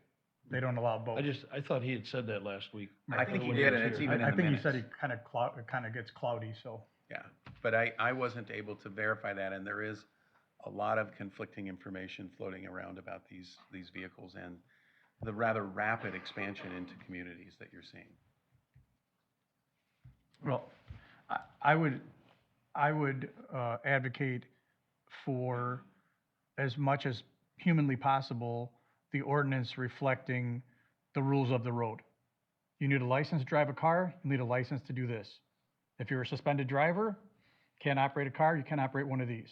They don't allow both. I thought he had said that last week. I think he did, and it's even in the I think he said minutes. it kind of gets cloudy, so. Yeah, but I wasn't able to verify that, and there is a lot of conflicting information floating around about these vehicles and the rather rapid expansion into communities that you're seeing. Well, I would advocate for, as much as humanly possible, the ordinance reflecting the rules of the road. You need a license to drive a car, you need a license to do this. If you're a suspended driver, can't operate a car, you can't operate one of these.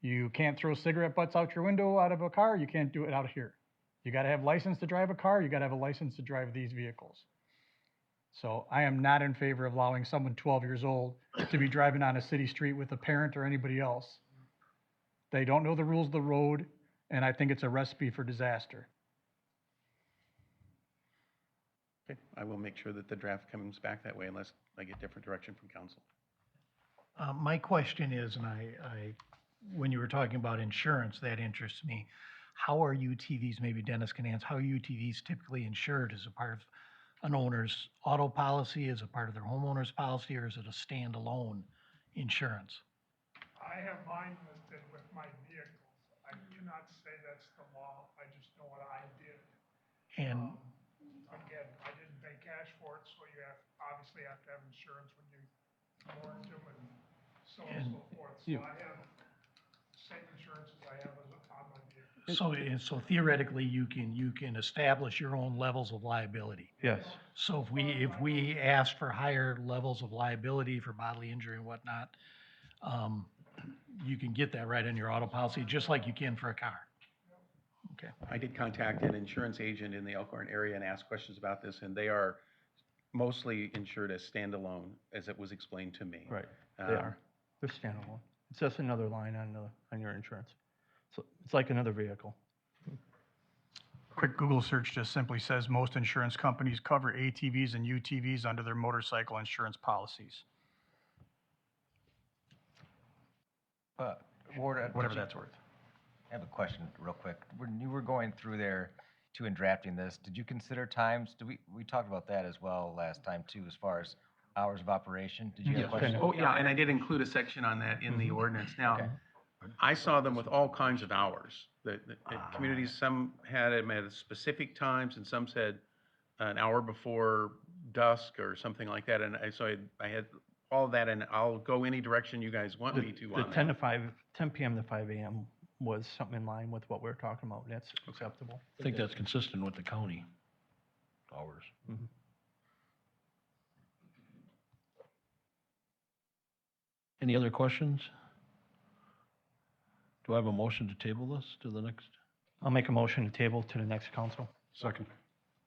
You can't throw cigarette butts out your window out of a car, you can't do it out of here. You gotta have license to drive a car, you gotta have a license to drive these vehicles. So I am not in favor of allowing someone 12 years old to be driving on a city street with a parent or anybody else. They don't know the rules of the road, and I think it's a recipe for disaster. Okay, I will make sure that the draft comes back that way unless I get different direction from council. My question is, and I when you were talking about insurance, that interests me. How are UTVs, maybe Dennis can answer, how are UTVs typically insured? As a part of an owner's auto policy, as a part of their homeowner's policy, or is it a standalone insurance? I have mine listed with my vehicles. I cannot say that's the law, I just know what I did. And Again, I didn't pay cash for it, so you obviously have to have insurance when you mortgage them and so on and so forth. So I have the same insurance as I have on my vehicle. so theoretically, you can establish your own levels of liability. Yes. So if we ask for higher levels of liability for bodily injury and whatnot, you can get that right in your auto policy, just like you can for a car. Okay. I did contact an insurance agent in the Elkhorn area and ask questions about this, and they are mostly insured as standalone, as it was explained to me. Right, they are. They're standalone. It's just another line on your insurance. So it's like another vehicle. Quick Google search just simply says most insurance companies cover ATVs and UTVs under their motorcycle insurance policies. Ward, Whatever that's worth. I have a question real quick. When you were going through there too and drafting this, did you consider times? We talked about that as well last time too, as far as hours of operation? Did you have Yes. questions? Oh, yeah, and I did include a section on that in the ordinance. Now, Okay. I saw them with all kinds of hours. The communities, some had them at specific times, and some said an hour before dusk or something like that. And so I had all of that, and I'll go any direction you guys want me to The on 10 that. to 5, 10 p.m. to 5 a.m. was something in line with what we're talking about. That's acceptable. I think that's consistent with the county hours. Mhm. Any other questions? Do I have a motion to table this to the next? I'll make a motion to table to the next council. Second.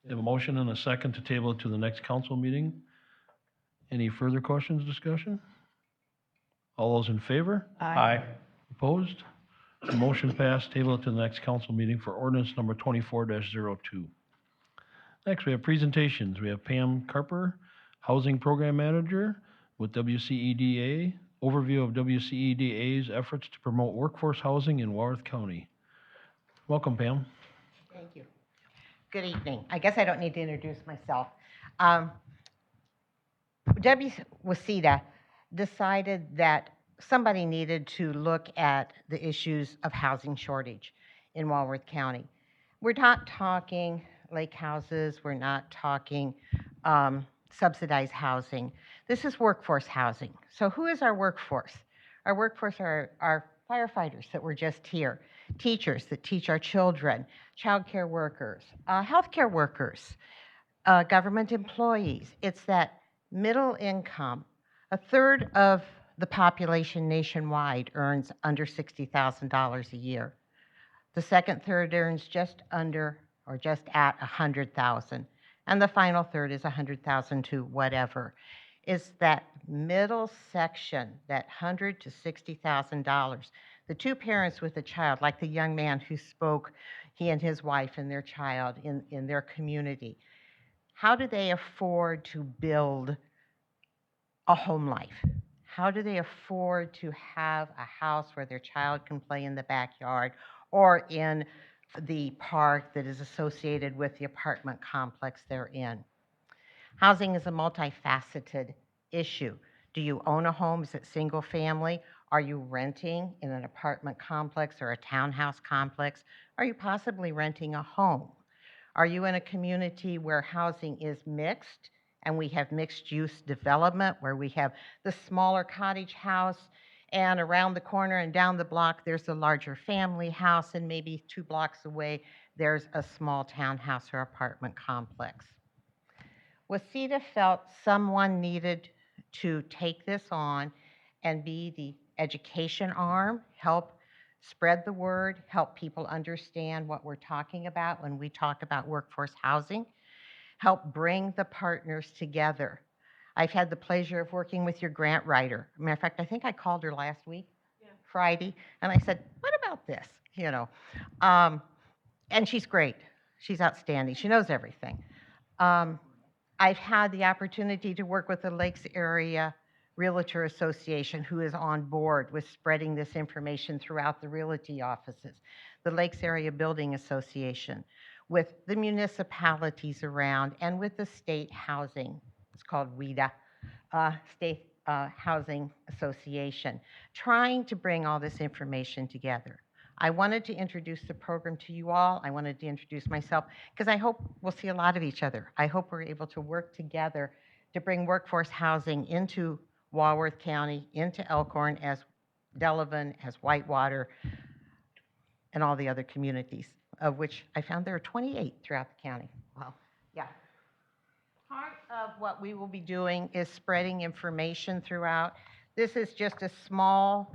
We have a motion and a second to table it to the next council meeting. Any further questions, discussion? All those in favor? Aye. Opposed? The motion passed. Table it to the next council meeting for ordinance number 24-02. Next, we have presentations. We have Pam Carper, Housing Program Manager with WCEDA. Overview of WCEDA's efforts to promote workforce housing in Walworth County. Welcome, Pam. Thank you. Good evening. I guess I don't need to introduce myself. WCEDA decided that somebody needed to look at the issues of housing shortage in Walworth County. We're not talking lake houses. We're not talking subsidized housing. This is workforce housing. So who is our workforce? Our workforce are our firefighters that were just here, teachers that teach our children, childcare workers, healthcare workers, government employees. It's that middle income. A third of the population nationwide earns under $60,000 a year. The second third earns just under or just at $100,000. And the final third is $100,000 to whatever. Is that middle section, that $100,000 to $60,000. The two parents with a child, like the young man who spoke, he and his wife and their child in their community. How do they afford to build a home life? How do they afford to have a house where their child can play in the backyard or in the park that is associated with the apartment complex they're in? Housing is a multifaceted issue. Do you own a home? Is it single family? Are you renting in an apartment complex or a townhouse complex? Are you possibly renting a home? Are you in a community where housing is mixed and we have mixed use development where we have the smaller cottage house and around the corner and down the block there's a larger family house and maybe 2 blocks away there's a small townhouse or apartment complex? WCEDA felt someone needed to take this on and be the education arm, help spread the word, help people understand what we're talking about when we talk about workforce housing, help bring the partners together. I've had the pleasure of working with your grant writer. Matter of fact, I think I called her last week, Friday, and I said, what about this? You know, and she's great. She's outstanding. She knows everything. I've had the opportunity to work with the Lakes Area Realtor Association, who is on board with spreading this information throughout the realty offices, the Lakes Area Building Association, with the municipalities around, and with the state housing. It's called WIDA, State Housing Association, trying to bring all this information together. I wanted to introduce the program to you all. I wanted to introduce myself because I hope we'll see a lot of each other. I hope we're able to work together to bring workforce housing into Walworth County, into Elkhorn, as Delavan, as Whitewater, and all the other communities, of which I found there are 28 throughout the county. Wow. Yeah. Part of what we will be doing is spreading information throughout. This is just a small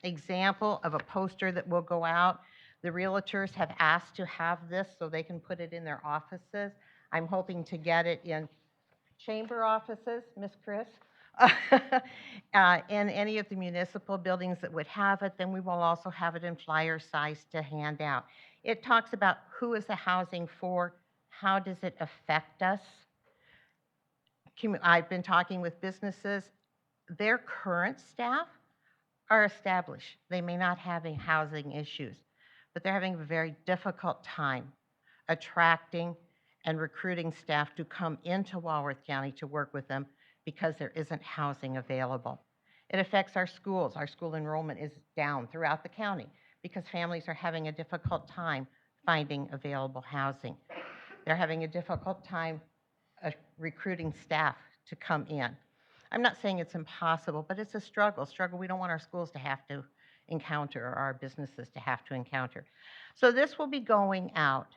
example of a poster that will go out. The realtors have asked to have this so they can put it in their offices. I'm hoping to get it in chamber offices, Miss Chris, in any of the municipal buildings that would have it. Then we will also have it in flyer size to hand out. It talks about who is the housing for, how does it affect us. I've been talking with businesses. Their current staff are established. They may not have any housing issues, but they're having a very difficult time attracting and recruiting staff to come into Walworth County to work with them because there isn't housing available. It affects our schools. Our school enrollment is down throughout the county because families are having a difficult time finding available housing. They're having a difficult time recruiting staff to come in. I'm not saying it's impossible, but it's a struggle we don't want our schools to have to encounter or our businesses to have to encounter. So this will be going out.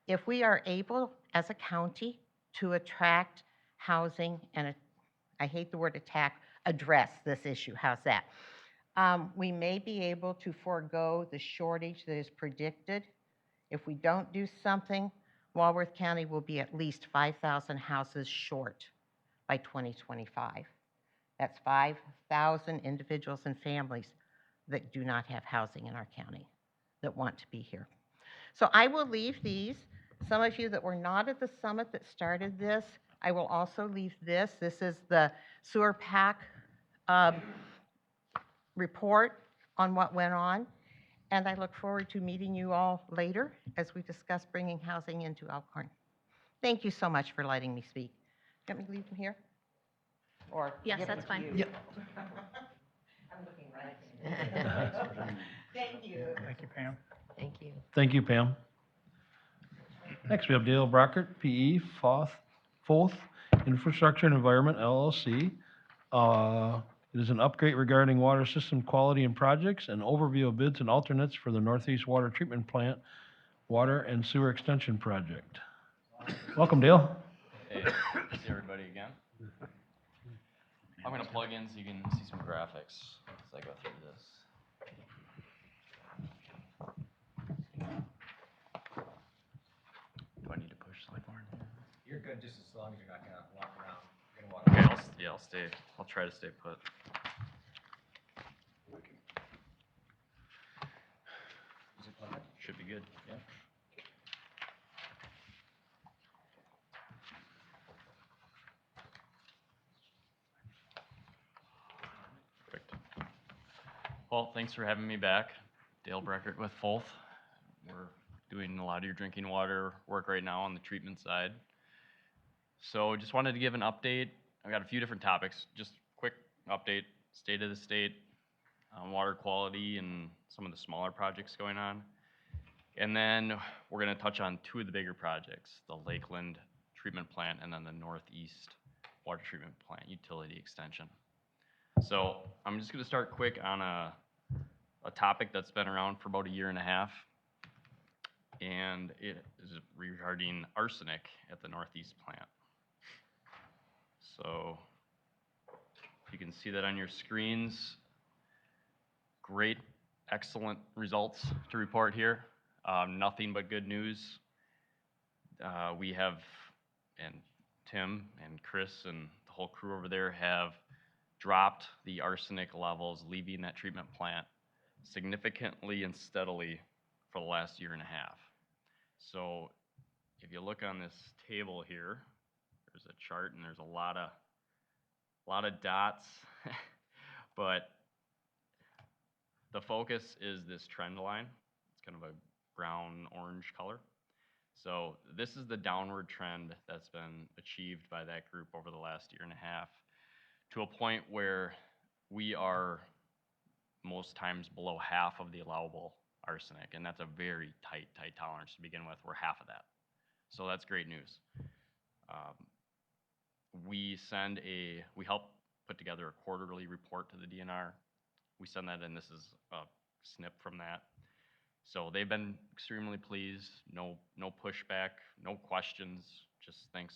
If we are able, as a county, to attract housing and, I hate the word address this issue, how's that? We may be able to forego the shortage that is predicted. If we don't do something, Walworth County will be at least 5,000 houses short by 2025. That's 5,000 individuals and families that do not have housing in our county that want to be here. So I will leave these. Some of you that were not at the summit that started this, I will also leave this. This is the sewer pack report on what went on. And I look forward to meeting you all later as we discuss bringing housing into Elkhorn. Thank you so much for letting me speak. Let me leave them here? Or Yes, give that's them fine. to you? Yep. I'm looking right. Thank you. Thank you, Pam. Thank you. Thank you, Pam. Next, we have Dale Brockert, PE, Fourth Infrastructure and Environment, LLC. It is an upgrade regarding water system quality and projects, an overview of bids and alternates for the Northeast Water Treatment Plant Water and Sewer Extension Project. Welcome, Dale. Hey, see everybody again. I'm gonna plug in so you can see some graphics as I go through this. Do I need to push slide more? You're good just as long as you're not gonna walk around. You're gonna walk Okay, around. I'll try to stay put. Is it plugged in? Should be good, yeah. Perfect. Well, thanks for having me back. Dale Breckert with Fulth. We're doing a lot of your drinking water work right now on the treatment side. So just wanted to give an update. I've got a few different topics. Just quick update, state of the state, water quality and some of the smaller projects going on. And then we're gonna touch on two of the bigger projects, the Lakeland treatment plant and then the Northeast water treatment plant utility extension. So I'm just gonna start quick on a topic that's been around for about 1.5 years. And it is regarding arsenic at the Northeast plant. So you can see that on your screens. Great, excellent results to report here. Nothing but good news. We have, and Tim and Chris and the whole crew over there have dropped the arsenic levels leaving that treatment plant significantly and steadily for the last 1.5 years. So if you look on this table here, there's a chart and there's a lot of a lot of dots, but the focus is this trend line. It's kind of a brown-orange color. So this is the downward trend that's been achieved by that group over the last year and a half to a point where we are most times below half of the allowable arsenic, and that's a very tight tolerance to begin with. We're half of that. So that's great news. We help put together a quarterly report to the DNR. We send that in. This is a snip from that. So they've been extremely pleased. No pushback, no questions. Just thanks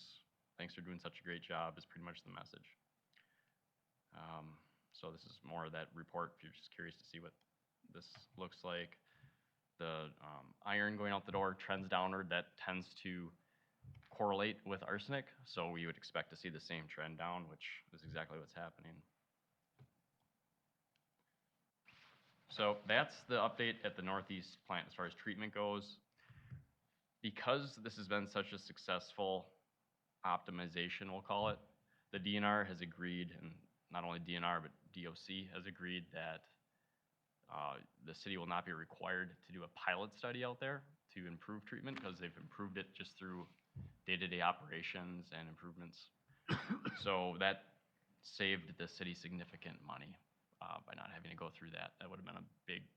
for doing such a great job is pretty much the message. So this is more of that report if you're just curious to see what this looks like. The iron going out the door trends downward. That tends to correlate with arsenic. So we would expect to see the same trend down, which is exactly what's happening. So that's the update at the Northeast plant as far as treatment goes. Because this has been such a successful optimization, we'll call it, the DNR has agreed, and not only DNR, but DOC has agreed that the city will not be required to do a pilot study out there to improve treatment because they've improved it just through day-to-day operations and improvements. So that saved the city significant money by not having to go through that. That would have been a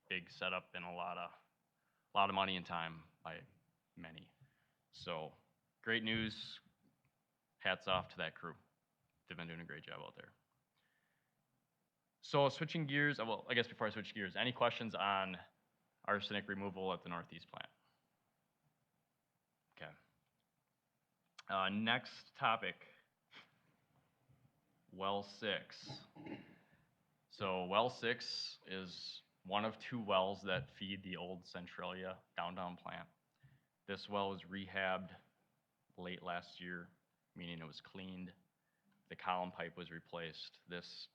big setup and a lot of money and time by many. So great news. Hats off to that crew. They've been doing a great job out there. So switching gears, well, I guess before I switch gears, any questions on arsenic removal at the Northeast plant? Okay. Next topic, well 6. So well 6 is one of 2 wells that feed the old Centralia downtown plant. This well was rehabbed late last year, meaning it was cleaned. The column pipe was replaced. This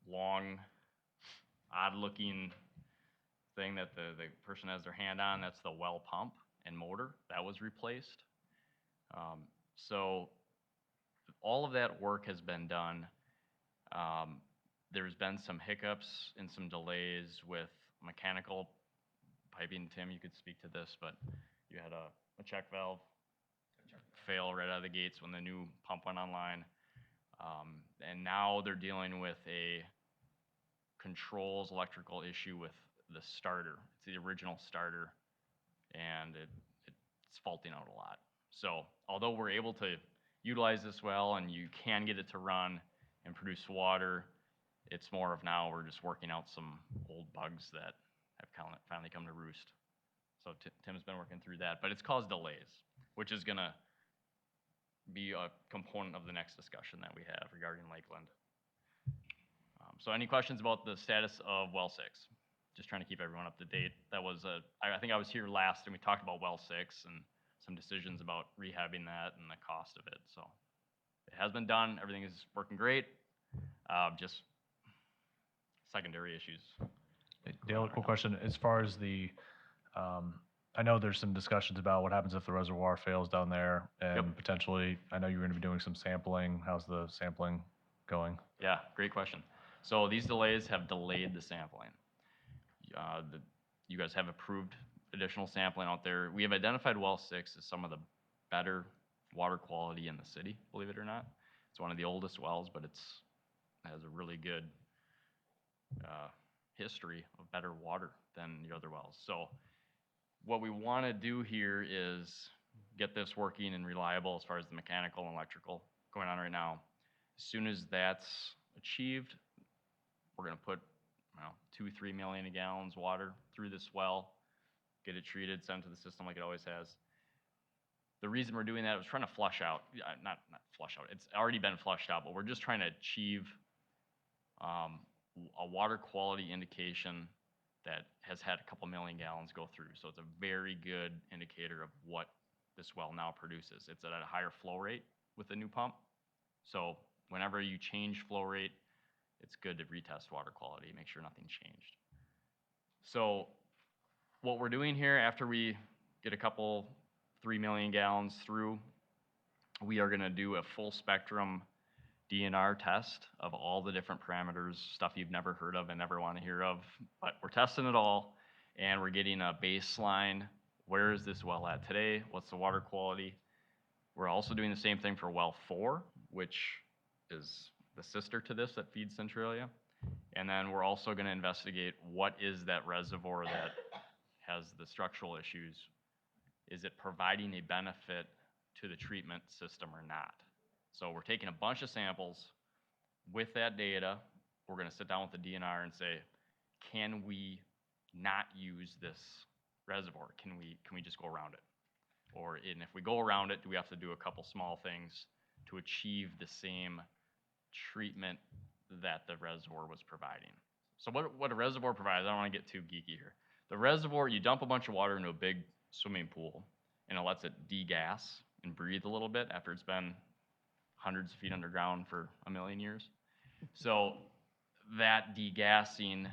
long, odd-looking thing that the person has their hand on, that's the well pump and motor. That was replaced. So all of that work has been done. There's been some hiccups and some delays with mechanical piping. Tim, you could speak to this, but you had a check valve fail right out of the gates when the new pump went online. And now they're dealing with a controls electrical issue with the starter. It's the original starter, and it's faulting out a lot. So although we're able to utilize this well and you can get it to run and produce water, it's more of now we're just working out some old bugs that have finally come to roost. So Tim's been working through that, but it's caused delays, which is going to be a component of the next discussion that we have regarding Lakeland. So any questions about the status of well 6? Just trying to keep everyone up to date. That was I think I was here last and we talked about well 6 and some decisions about rehabbing that and the cost of it. So it has been done. Everything is working great. Just secondary issues. Dale, a quick question. As far as the, I know there's some discussions about what happens if the reservoir fails down there and potentially, I know you're going to be doing some sampling. How's the sampling going? Yeah, great question. So these delays have delayed the sampling. You guys have approved additional sampling out there. We have identified well 6 as some of the better water quality in the city, believe it or not. It's one of the oldest wells, but it has a really good history of better water than the other wells. So what we want to do here is get this working and reliable as far as the mechanical and electrical going on right now. As soon as that's achieved, we're going to put 2-3 million gallons water through this well, get it treated, sent to the system like it always has. The reason we're doing that was trying to flush out, not flush out, it's already been flushed out, but we're just trying to achieve a water quality indication that has had a couple million gallons go through. So it's a very good indicator of what this well now produces. It's at a higher flow rate with the new pump. So whenever you change flow rate, it's good to retest water quality, make sure nothing changed. So what we're doing here after we get a couple 3 million gallons through, we are going to do a full spectrum DNR test of all the different parameters, stuff you've never heard of and never want to hear of, but we're testing it all, and we're getting a baseline. Where is this well at today? What's the water quality? We're also doing the same thing for well 4, which is the sister to this that feeds Centralia. And then we're also going to investigate what is that reservoir that has the structural issues. Is it providing a benefit to the treatment system or not? So we're taking a bunch of samples. With that data, we're going to sit down with the DNR and say, can we not use this reservoir? Can we just go around it? Or and if we go around it, do we have to do a couple small things to achieve the same treatment that the reservoir was providing? So what a reservoir provides, I don't want to get too geeky here. The reservoir, you dump a bunch of water into a big swimming pool, and it lets it degas and breathe a little bit after it's been hundreds of feet underground for a million years. So that degassing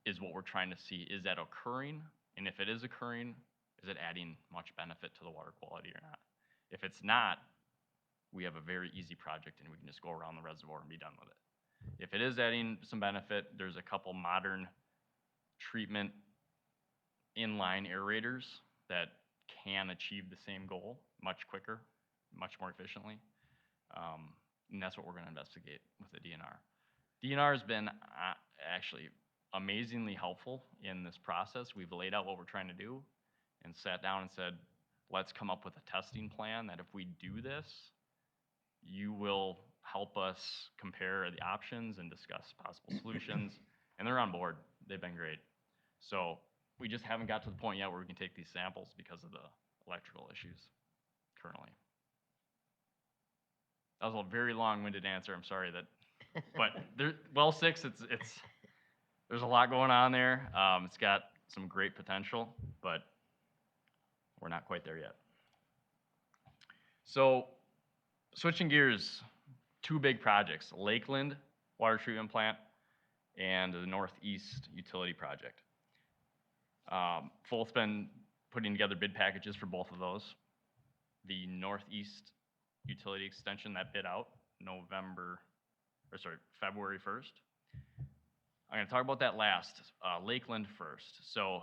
is what we're trying to see. Is that occurring? And if it is occurring, is it adding much benefit to the water quality or not? If it's not, we have a very easy project and we can just go around the reservoir and be done with it. If it is adding some benefit, there's a couple modern treatment inline aerators that can achieve the same goal much quicker, much more efficiently. And that's what we're going to investigate with the DNR. DNR has been actually amazingly helpful in this process. We've laid out what we're trying to do and sat down and said, let's come up with a testing plan that if we do this, you will help us compare the options and discuss possible solutions. And they're on board. They've been great. So we just haven't got to the point yet where we can take these samples because of the electrical issues currently. That was a very long-winded answer. I'm sorry that, but well 6, there's a lot going on there. It's got some great potential, but we're not quite there yet. So switching gears, 2 big projects, Lakeland Water Treatment Plant and the Northeast Utility Project. Fult's been putting together bid packages for both of those. The Northeast Utility Extension, that bid out February 1st. I'm going to talk about that last, Lakeland first. So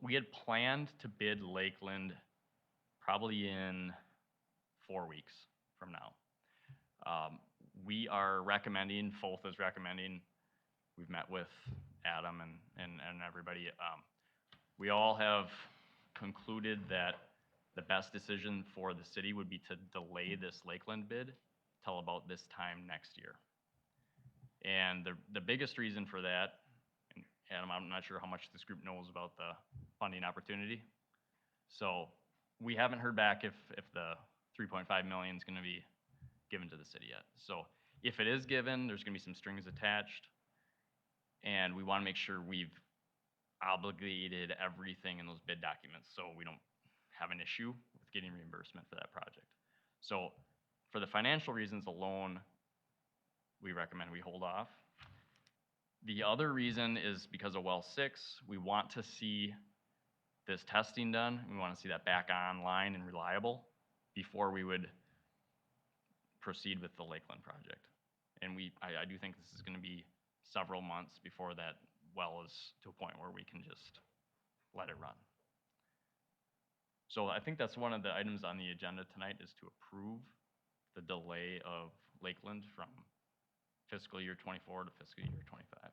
we had planned to bid Lakeland probably in 4 weeks from now. We are recommending, Fulth is recommending, we've met with Adam and everybody. We all have concluded that the best decision for the city would be to delay this Lakeland bid till about this time next year. And the biggest reason for that, and Adam, I'm not sure how much this group knows about the funding opportunity. So we haven't heard back if the 3.5 million is going to be given to the city yet. So if it is given, there's going to be some strings attached, and we want to make sure we've obligated everything in those bid documents so we don't have an issue with getting reimbursement for that project. So for the financial reasons alone, we recommend we hold off. The other reason is because of well 6, we want to see this testing done. We want to see that back online and reliable before we would proceed with the Lakeland project. And I do think this is going to be several months before that well is to a point where we can just let it run. So I think that's one of the items on the agenda tonight, is to approve the delay of Lakeland from fiscal year 24 to fiscal year 25.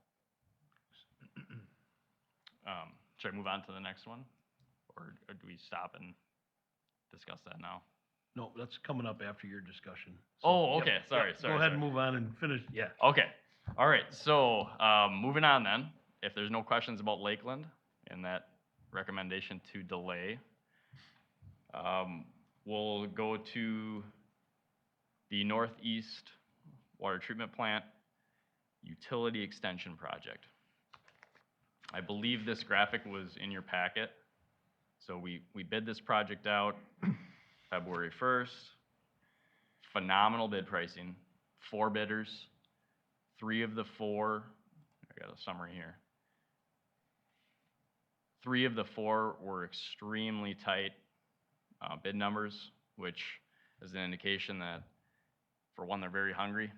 Should I move on to the next one? Or do we stop and discuss that now? No, that's coming up after your discussion. Oh, okay, sorry. Go ahead and move on and finish, yeah. Okay, all right, so moving on then. If there's no questions about Lakeland and that recommendation to delay, we'll go to the Northeast Water Treatment Plant Utility Extension Project. I believe this graphic was in your packet. So we bid this project out February 1st. Phenomenal bid pricing, 4 bidders. 3 of the 4, I got a summary here. 3 of the 4 were extremely tight bid numbers, which is an indication that for one, they're very hungry,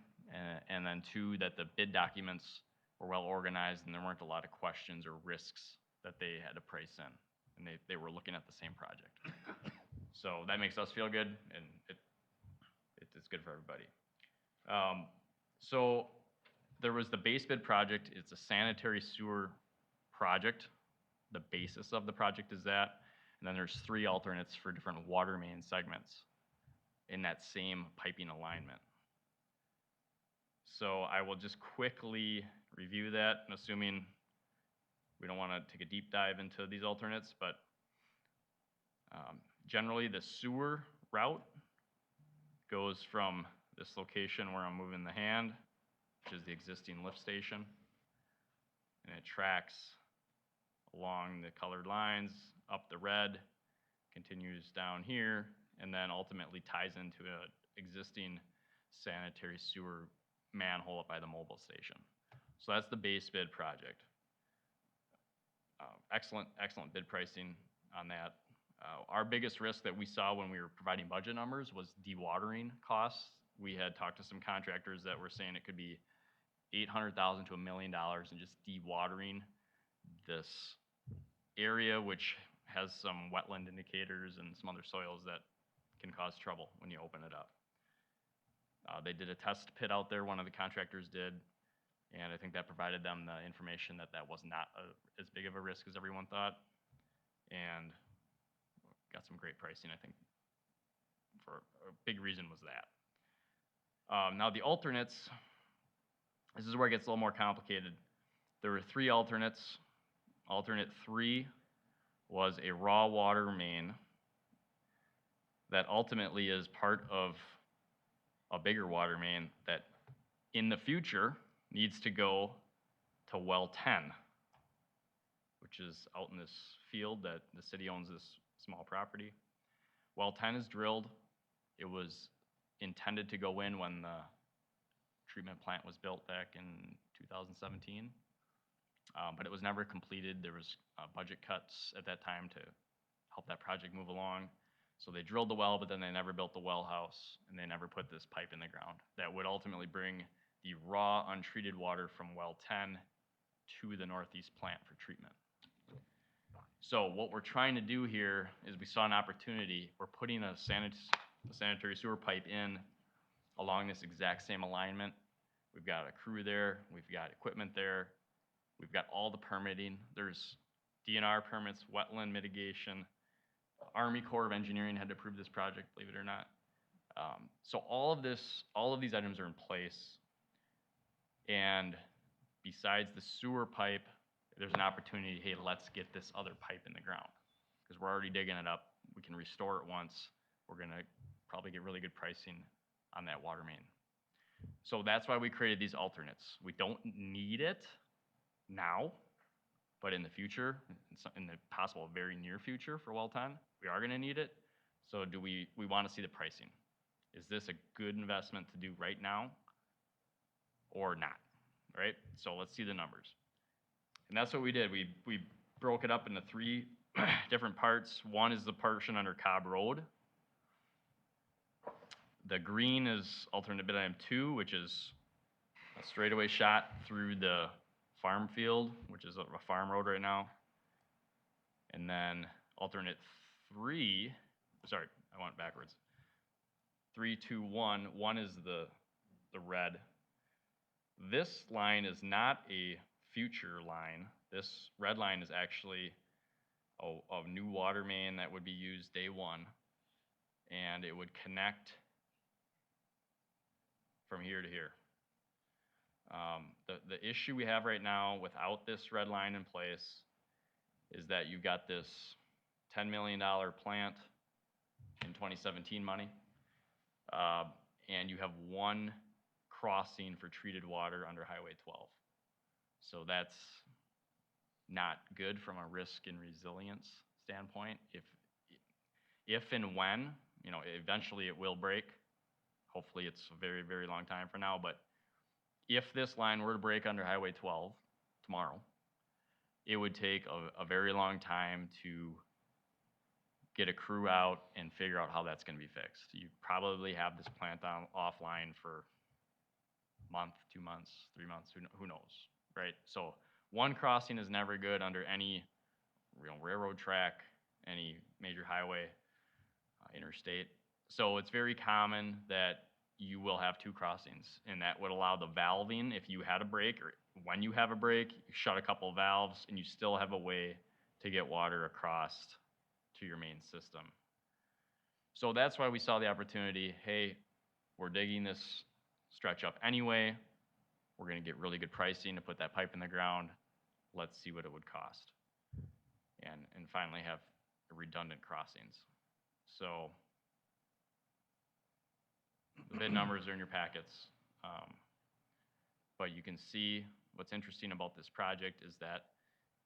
and then two, that the bid documents were well organized and there weren't a lot of questions or risks that they had to price in. And they were looking at the same project. So that makes us feel good, and it's good for everybody. So there was the base bid project. It's a sanitary sewer project. The basis of the project is that. And then there's 3 alternates for different water main segments in that same piping alignment. So I will just quickly review that, and assuming we don't want to take a deep dive into these alternates, but generally the sewer route goes from this location where I'm moving the hand, which is the existing lift station, and it tracks along the colored lines, up the red, continues down here, and then ultimately ties into an existing sanitary sewer manhole up by the mobile station. So that's the base bid project. Excellent bid pricing on that. Our biggest risk that we saw when we were providing budget numbers was dewatering costs. We had talked to some contractors that were saying it could be $800,000 to $1 million in just dewatering this area, which has some wetland indicators and some other soils that can cause trouble when you open it up. They did a test pit out there, one of the contractors did, and I think that provided them the information that that was not as big of a risk as everyone thought, and got some great pricing, I think, for a big reason was that. Now the alternates, this is where it gets a little more complicated. There were 3 alternates. Alternate 3 was a raw water main that ultimately is part of a bigger water main that in the future needs to go to well 10, which is out in this field that the city owns, this small property. Well 10 is drilled. It was intended to go in when the treatment plant was built back in 2017, but it was never completed. There was budget cuts at that time to help that project move along. So they drilled the well, but then they never built the well house, and they never put this pipe in the ground that would ultimately bring the raw, untreated water from well 10 to the northeast plant for treatment. So what we're trying to do here is we saw an opportunity. We're putting a sanitary sewer pipe in along this exact same alignment. We've got a crew there. We've got equipment there. We've got all the permitting. There's DNR permits, wetland mitigation. Army Corps of Engineering had to approve this project, believe it or not. So all of these items are in place. And besides the sewer pipe, there's an opportunity, hey, let's get this other pipe in the ground. Because we're already digging it up. We can restore it once. We're gonna probably get really good pricing on that water main. So that's why we created these alternates. We don't need it now, but in the future, in the possible very near future for well 10, we are gonna need it. So do we wanna see the pricing? Is this a good investment to do right now or not, right? So let's see the numbers. And that's what we did. We broke it up into 3 different parts. One is the portion under Cobb Road. The green is alternate bid item 2, which is a straightaway shot through the farm field, which is a farm road right now. And then alternate 3, sorry, I went backwards. 3, 2, 1. 1 is the red. This line is not a future line. This red line is actually a new water main that would be used day 1, and it would connect from here to here. The issue we have right now without this red line in place is that you've got this $10 million plant in 2017 money, and you have 1 crossing for treated water under Highway 12. So that's not good from a risk and resilience standpoint. If and when, you know, eventually it will break. Hopefully it's a very, very long time from now, but if this line were to break under Highway 12 tomorrow, it would take a very long time to get a crew out and figure out how that's gonna be fixed. You probably have this plant offline for a month, 2 months, 3 months, who knows, right? So one crossing is never good under any railroad track, any major highway, interstate. So it's very common that you will have 2 crossings, and that would allow the valving, if you had a break, or when you have a break, you shut a couple valves, and you still have a way to get water across to your main system. So that's why we saw the opportunity, hey, we're digging this stretch up anyway, we're gonna get really good pricing to put that pipe in the ground, let's see what it would cost. And finally have redundant crossings. So the bid numbers are in your packets. But you can see what's interesting about this project is that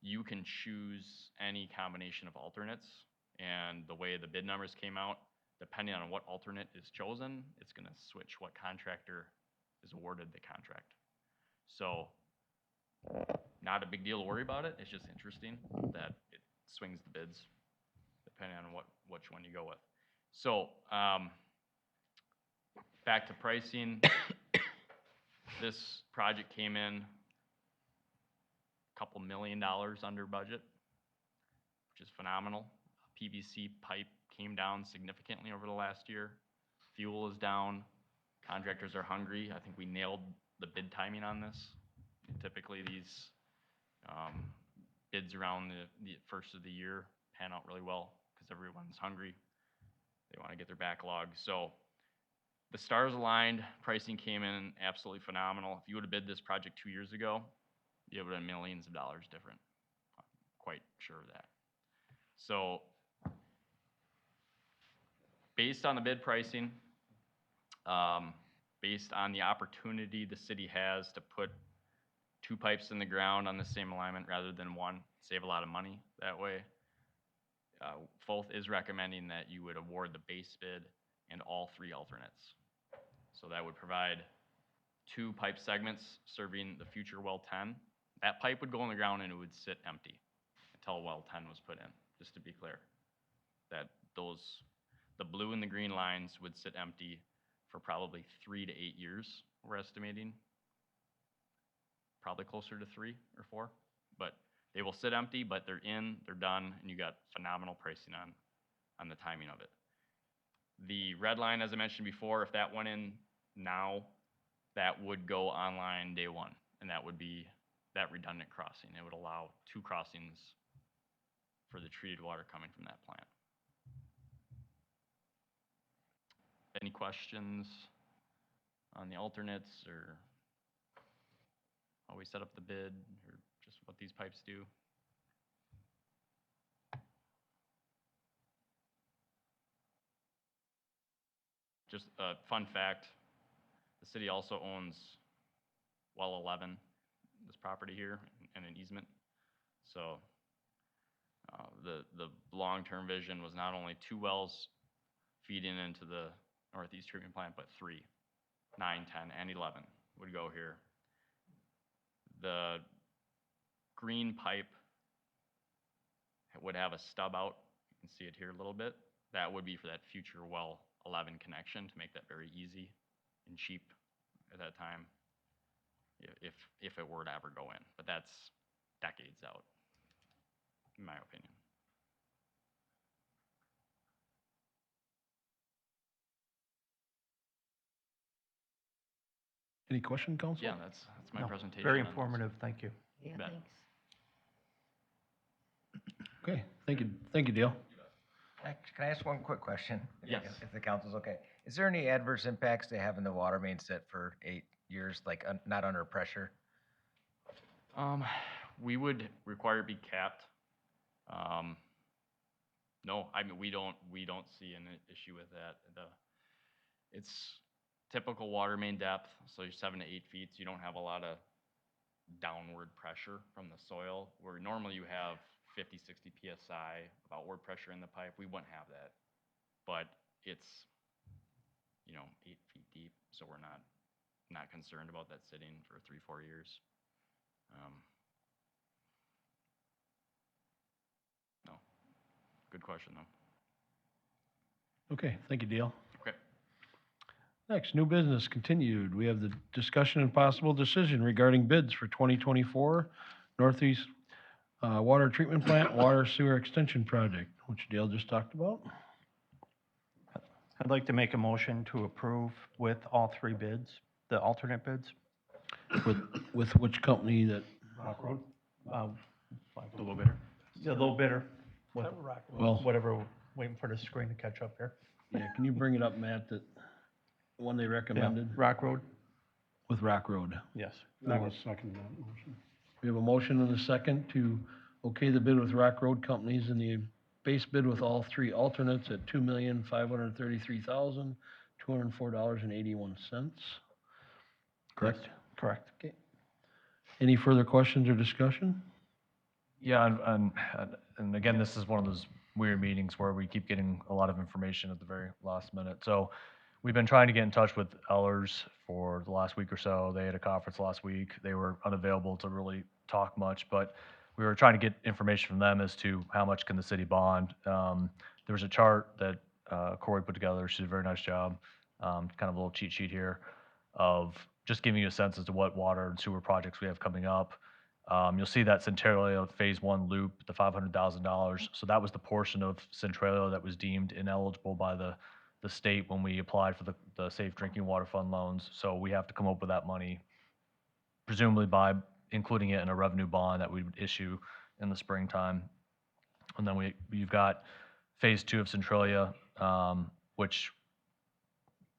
you can choose any combination of alternates, and the way the bid numbers came out, depending on what alternate is chosen, it's gonna switch what contractor is awarded the contract. So not a big deal to worry about it, it's just interesting that it swings the bids depending on which one you go with. So back to pricing. This project came in a couple $1 million under budget, which is phenomenal. PVC pipe came down significantly over the last year. Fuel is down. Contractors are hungry. I think we nailed the bid timing on this. Typically, these bids around the first of the year pan out really well because everyone's hungry. They want to get their backlog. So the stars aligned. Pricing came in absolutely phenomenal. If you would have bid this project 2 years ago, it would have been millions of dollars different. I'm quite sure of that. So based on the bid pricing, based on the opportunity the city has to put 2 pipes in the ground on the same alignment rather than 1, save a lot of money that way. FOLF is recommending that you would award the base bid and all 3 alternates. So that would provide 2 pipe segments serving the future well 10. That pipe would go in the ground and it would sit empty until well 10 was put in, just to be clear. That the blue and the green lines would sit empty for probably 3 to 8 years, we're estimating. Probably closer to 3 or 4, but they will sit empty, but they're in, they're done, and you got phenomenal pricing on the timing of it. The red line, as I mentioned before, if that went in now, that would go online day 1, and that would be that redundant crossing. It would allow 2 crossings for the treated water coming from that plant. Any questions on the alternates or how we set up the bid or just what these pipes do? Just a fun fact, the city also owns well 11, this property here, and an easement. So the long-term vision was not only 2 wells feeding into the northeast treatment plant, but 3, 9, 10, and 11 would go here. The green pipe would have a stub out. You can see it here a little bit. That would be for that future well 11 connection to make that very easy and cheap at that time, if it were to ever go in. But that's decades out, in my opinion. Any question, Council? Yeah, that's my No, presentation. very on this. informative, thank you. You bet. Okay, thank you, Dale. Can I ask one quick question? Yes. If the council's okay. Is there any adverse impacts to having the water main sit for 8 years, like not under pressure? We would require it be capped. No, I mean, we don't see an issue with that. It's typical water main depth, so you're 7 to 8 feet, so you don't have a lot of downward pressure from the soil, where normally you have 50, 60 PSI of outward pressure in the pipe. We wouldn't have that, but it's, 8 feet deep, so we're not concerned about that sitting for 3-4 years. No, good question though. Okay, thank you, Dale. Okay. Next, new business continued. We have the discussion and possible decision regarding bids for 2024 Northeast Water Treatment Plant Water Sewer Extension Project, which Dale just talked about. I'd like to make a motion to approve with all three bids, the alternate bids. With which company that, Rock Road? The low bidder. The low bidder. Well- Whatever, waiting for the screen to catch up here. yeah, can you bring it up, Matt, that the one they recommended? Rock Road? With Rock Road. Yes. I will second that motion. We have a motion and a second to okay the bid with Rock Road Companies and the base bid with all three alternates at $2,533,204.81. Correct? Correct. Okay. Any further questions or discussion? Yeah, and again, this is one of those weird meetings where we keep getting a lot of information at the very last minute. So we've been trying to get in touch with Ellers for the last week or so. They had a conference last week. They were unavailable to really talk much, but we were trying to get information from them as to how much can the city bond. There was a chart that Corey put together. She did a very nice job. Kind of a little cheat sheet here of just giving you a sense as to what water and sewer projects we have coming up. You'll see that Centralia Phase 1 loop, the $500,000. So that was the portion of Centralia that was deemed ineligible by the state when we applied for the Safe Drinking Water Fund loans. So we have to come up with that money, presumably by including it in a revenue bond that we would issue in the springtime. And then you've got Phase 2 of Centralia, which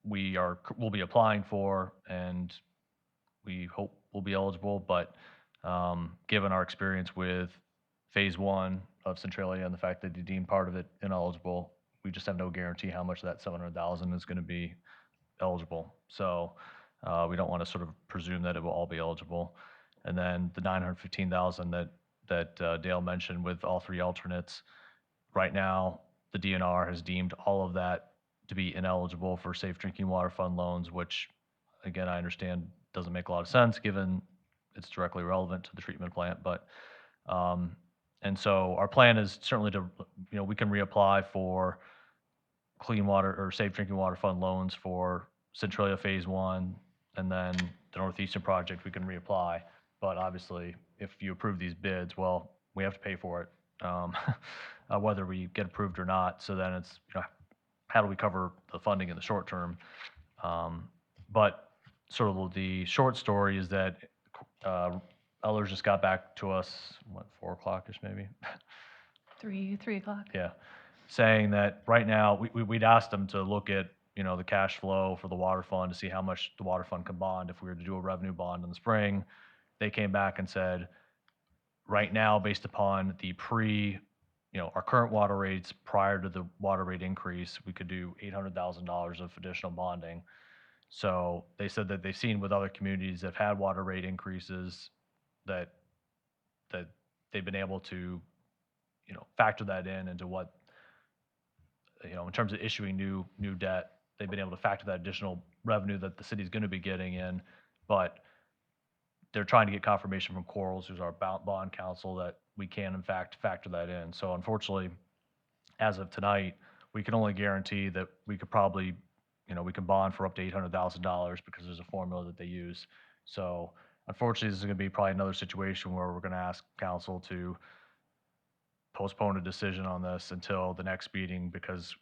we'll be applying for, and we hope we'll be eligible. But given our experience with Phase 1 of Centralia and the fact that they deemed part of it ineligible, we just have no guarantee how much of that $700,000 is going to be eligible. So we don't want to sort of presume that it will all be eligible. And then the $915,000 that Dale mentioned with all three alternates, right now the DNR has deemed all of that to be ineligible for Safe Drinking Water Fund loans, which, again, I understand doesn't make a lot of sense given it's directly relevant to the treatment plant. But and so our plan is certainly to, we can reapply for clean water or Safe Drinking Water Fund loans for Centralia Phase 1, and then the Northeastern project we can reapply. But obviously, if you approve these bids, well, we have to pay for it, whether we get approved or not. So then it's, how do we cover the funding in the short term? But sort of the short story is that Ellers just got back to us, 4 o'clock-ish maybe? 3 o'clock. Yeah, saying that right now, we'd asked them to look at, the cash flow for the water fund to see how much the water fund can bond if we were to do a revenue bond in the spring. They came back and said, right now, based upon the our current water rates prior to the water rate increase, we could do $800,000 of additional bonding. So they said that they've seen with other communities that have had water rate increases that they've been able to, factor that into what, in terms of issuing new debt, they've been able to factor that additional revenue that the city's going to be getting in, but they're trying to get confirmation from Quarles, who's our bond counsel, that we can in fact factor that in. So unfortunately, as of tonight, we can only guarantee that we could probably, we can bond for up to $800,000 because there's a formula that they use. So unfortunately, this is going to be probably another situation where we're going to ask council to postpone a decision on this until the next meeting because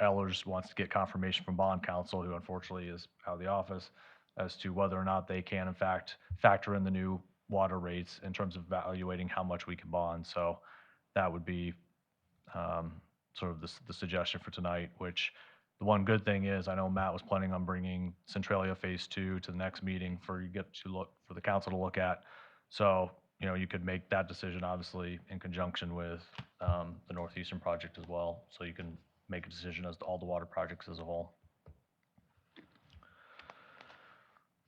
Ellers wants to get confirmation from bond counsel, who unfortunately is out of the office, as to whether or not they can in fact factor in the new water rates in terms of evaluating how much we can bond. So that would be sort of the suggestion for tonight, which the one good thing is I know Matt was planning on bringing Centralia Phase 2 to the next meeting for the council to look at. So, you could make that decision obviously in conjunction with the Northeastern project as well. So you can make a decision as to all the water projects as a whole.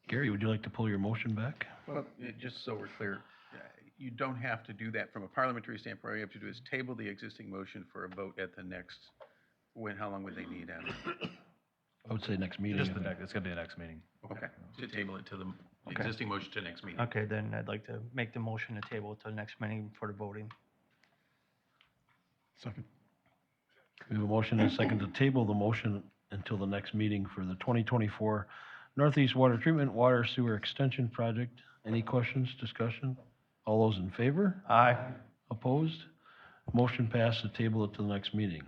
Gary, would you like to pull your motion back? Well, just so we're clear, you don't have to do that from a parliamentary standpoint. All you have to do is table the existing motion for a vote at the next, how long would they need, Adam? I would say next meeting. It's going to be the next meeting. Okay, to table it to the existing motion to next meeting. Okay, then I'd like to make the motion to table to the next meeting for the voting. Second. We have a motion and a second to table the motion until the next meeting for the 2024 Northeast Water Treatment Water Sewer Extension Project. Any questions, discussion? All those in favor? Aye. Opposed? Motion passed to table it to the next meeting.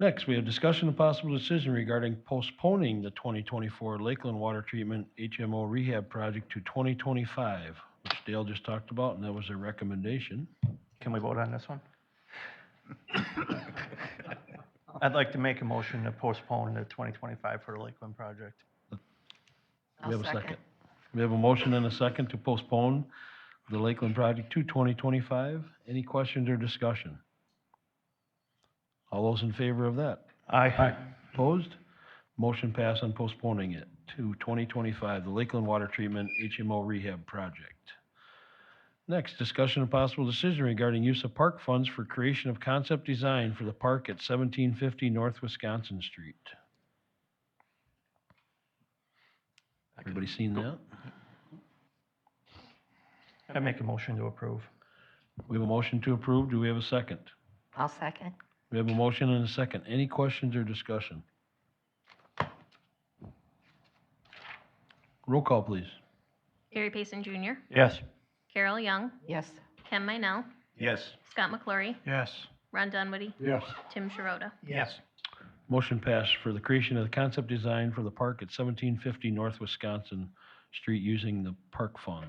Next, we have discussion and possible decision regarding postponing the 2024 Lakeland Water Treatment HMO Rehab Project to 2025, which Dale just talked about, and that was a recommendation. Can we vote on this one? I'd like to make a motion to postpone the 2025 for the Lakeland project. We have a second. We have a motion and a second to postpone the Lakeland project to 2025. Any questions or discussion? All those in favor of that? Aye. Opposed? Motion passed on postponing it to 2025, the Lakeland Water Treatment HMO Rehab Project. Next, discussion and possible decision regarding use of park funds for creation of concept design for the park at 1750 North Wisconsin Street. Everybody seen that? I make a motion to approve. We have a motion to approve. Do we have a second? I'll second. We have a motion and a second. Any questions or discussion? Roll call, please. Gary Payson Jr., Yes. Carol Young, Yes. Ken Minell, Yes. Scott McClory, Yes. Ron Dunwoody, Yes. Tim Sharota. Yes. Motion passed for the creation of the concept design for the park at 1750 North Wisconsin Street using the park funds.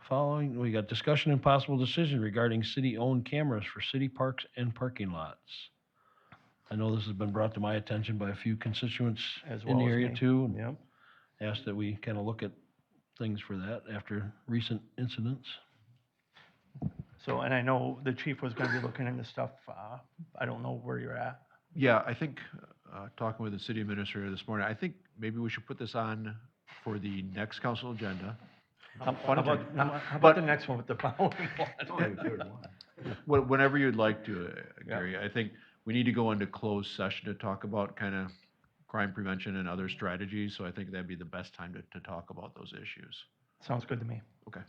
Following, we got discussion and possible decision regarding city-owned cameras for city parks and parking lots. I know this has been brought to my attention by a few constituents As in the well as area me. too. And Yep. asked that we kind of look at things for that after recent incidents. So, and I know the chief was gonna be looking into stuff. I don't know where you're at. Yeah, I think, talking with the city administrator this morning, I think maybe we should put this on for the next council agenda. How Fun about, agenda. how about But- the next one with the following one? Whenever you'd like to, Gary, I think we need to go into closed session to talk about kind of crime prevention and other strategies, so I think that'd be the best time to talk about those issues. Sounds good to me. Okay.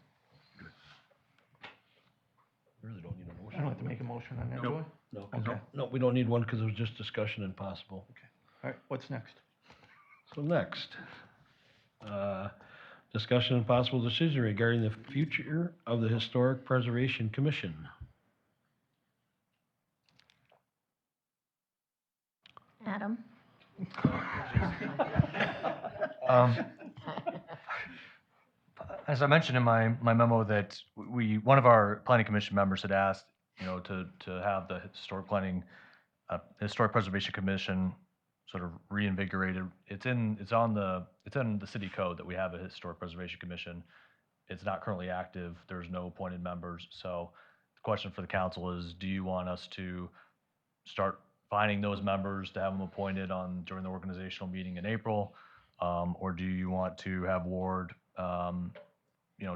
We really don't need a I motion. don't have to make a motion on that, do I? No, Okay. no, we don't need one because it was just discussion and possible. All right, what's next? So next, discussion and possible decision regarding the future of the Historic Preservation Commission. Adam? As I mentioned in my memo that one of our planning commission members had asked, to have the historic preservation commission sort of reinvigorated. It's in the city code that we have a historic preservation commission. It's not currently active. There's no appointed members. So the question for the council is, do you want us to start finding those members to have them appointed during the organizational meeting in April? Or do you want to have Ward,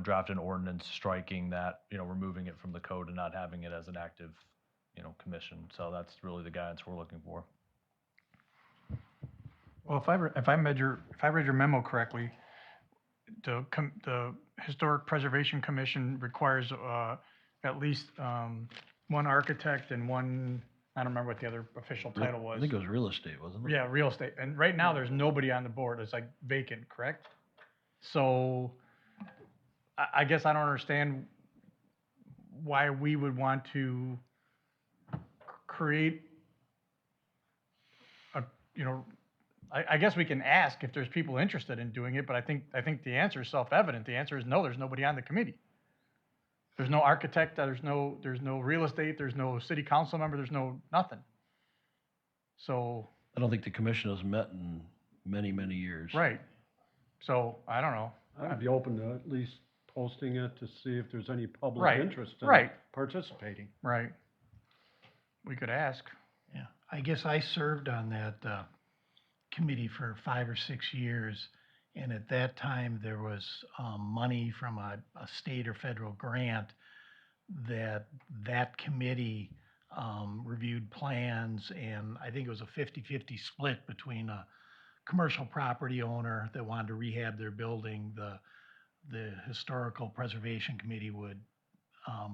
draft an ordinance striking that, removing it from the code and not having it as an active, commission? So that's really the guidance we're looking for. Well, if I read your memo correctly, the Historic Preservation Commission requires at least one architect and one, I don't remember what the other official title was. I think it was real estate, wasn't it? Yeah, real estate. And right now, there's nobody on the board. It's like vacant, correct? So I guess I don't understand why we would want to create I guess we can ask if there's people interested in doing it, but I think the answer is self-evident. The answer is no, there's nobody on the committee. There's no architect, there's no real estate, there's no city council member, there's no nothing. So. I don't think the commission has met in many, many years. Right. So, I don't know. I'd be open to at least posting it to see if there's any public Right, interest in right. participating. Right. We could ask. Yeah, I guess I served on that committee for 5 or 6 years, and at that time, there was money from a state or federal grant that committee reviewed plans, and I think it was a 50-50 split between a commercial property owner that wanted to rehab their building. The Historical Preservation Committee would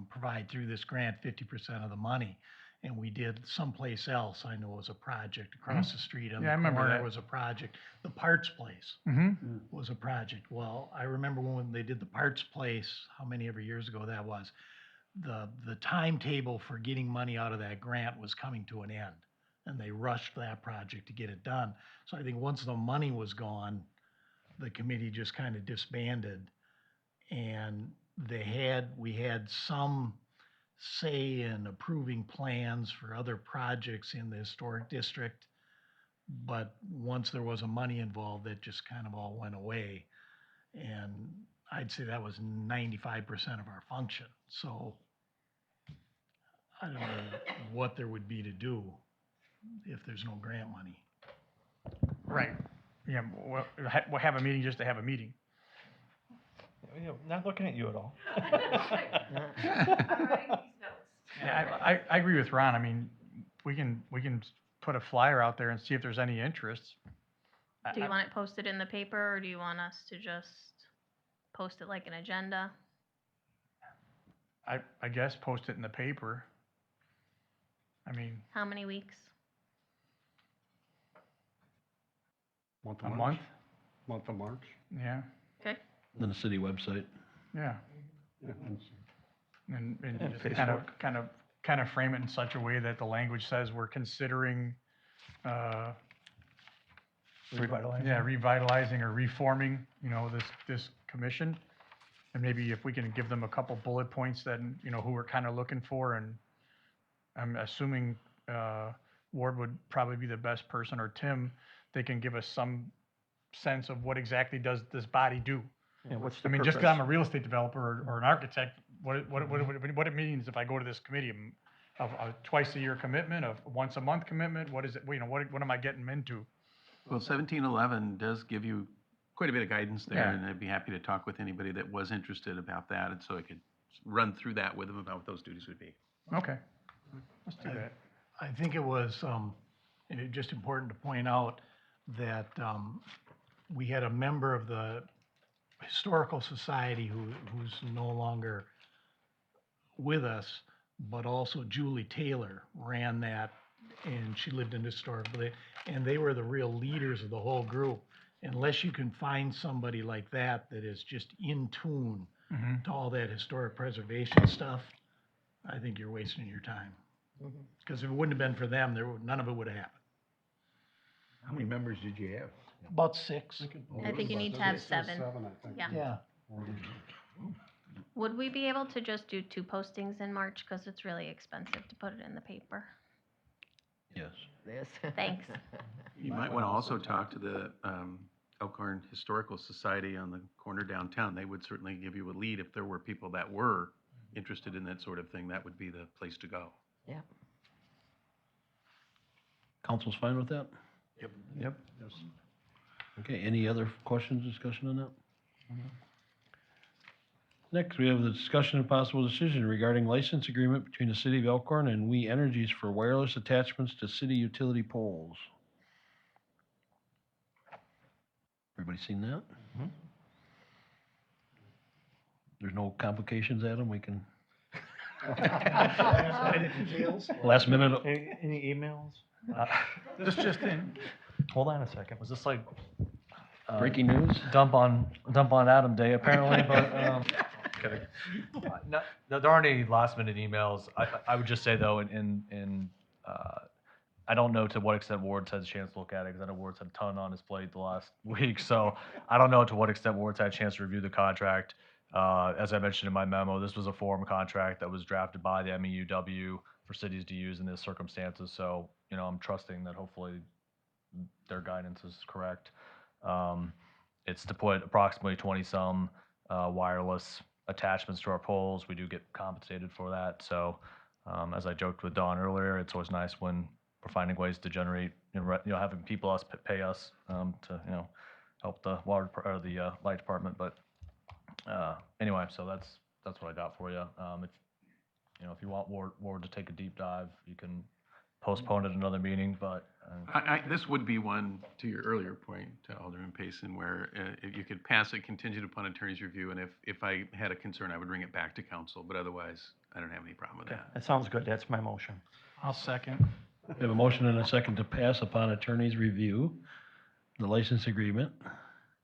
provide through this grant 50% of the money. And we did someplace else, I know it was a project across the street on Yeah, I the remember corner that. was a project. The parts place Mm-hmm. was a project. Well, I remember when they did the parts place, how many ever years ago that was, the timetable for getting money out of that grant was coming to an end. And they rushed that project to get it done. So I think once the money was gone, the committee just kind of disbanded. And we had some say in approving plans for other projects in the historic district. But once there was a money involved, that just kind of all went away. And I'd say that was 95% of our function. So I don't know what there would be to do if there's no grant money. Right. Yeah, we'll have a meeting just to have a meeting. Not looking at you at all. Yeah, I agree with Ron. I mean, we can put a flyer out there and see if there's any interest. Do you want it posted in the paper, or do you want us to just post it like an agenda? I guess post it in the paper. I mean, How many weeks? Month a of March? month? Month of March? Yeah, Okay. Then the city website. yeah. Yeah. And And kind of frame it in such a way that the language says we're considering, Revitalizing. yeah, revitalizing or reforming, this commission. And maybe if we can give them a couple bullet points that, who we're kind of looking for, and I'm assuming, Ward would probably be the best person, or Tim, they can give us some sense of what exactly does this body do. Yeah, what's I the mean, just because purpose? I'm a real estate developer or an architect, what it means if I go to this committee of a twice a year commitment, of once a month commitment, what is it, what am I getting into? Well, 1711 does give you quite a bit of guidance there, Yeah. and I'd be happy to talk with anybody that was interested about that, and so I could run through that with them about what those duties would be. Okay, let's do that. I think it was just important to point out that we had a member of the Historical Society who's no longer with us, but also Julie Taylor ran that, and she lived in historical, and they were the real leaders of the whole group. Unless you can find somebody like that is just in tune Mhm. to all that historic preservation stuff, I think you're wasting your time. Because if it wouldn't have been for them, none of it would have happened. How many members did you have? About 6. I think you need to have 7. Yeah. Yeah. Would we be able to just do 2 postings in March? Because it's really expensive to put it in the paper. Yes. Thanks. You might want to also talk to the Elkhorn Historical Society on the corner downtown. They would certainly give you a lead if there were people that were interested in that sort of thing. That would be the place to go. Yeah. Council's fine with that? Yep. Okay, any other questions, discussion on that? Next, we have the discussion and possible decision regarding license agreement between the City of Elkhorn and We Energies for wireless attachments to city utility poles. Everybody seen that? There's no complications, Adam, we can, last minute, Any emails? This just in. Hold on a second. Was this like breaking news? dump on Adam Day apparently? But kidding. No, there aren't any last minute emails. I would just say though, I don't know to what extent Ward's had a chance to look at it, because I know Ward's had a ton on his plate the last week. So I don't know to what extent Ward's had a chance to review the contract. As I mentioned in my memo, this was a forum contract that was drafted by the MEUW for cities to use in these circumstances. So, I'm trusting that hopefully their guidance is correct. It's to put approximately 20-some wireless attachments to our poles. We do get compensated for that. So, as I joked with Dawn earlier, it's always nice when we're finding ways to generate, having people pay us to, help the water or the light department. But anyway, so that's what I got for you. If you want Ward to take a deep dive, you can postpone it another meeting. But This would be one, to your earlier point, Alderman Payson, where if you could pass it contingent upon attorney's review, and if I had a concern, I would bring it back to council, but otherwise, I don't have any problem with that. That sounds good. That's my motion. I'll second. We have a motion and a second to pass upon attorney's review, the license agreement.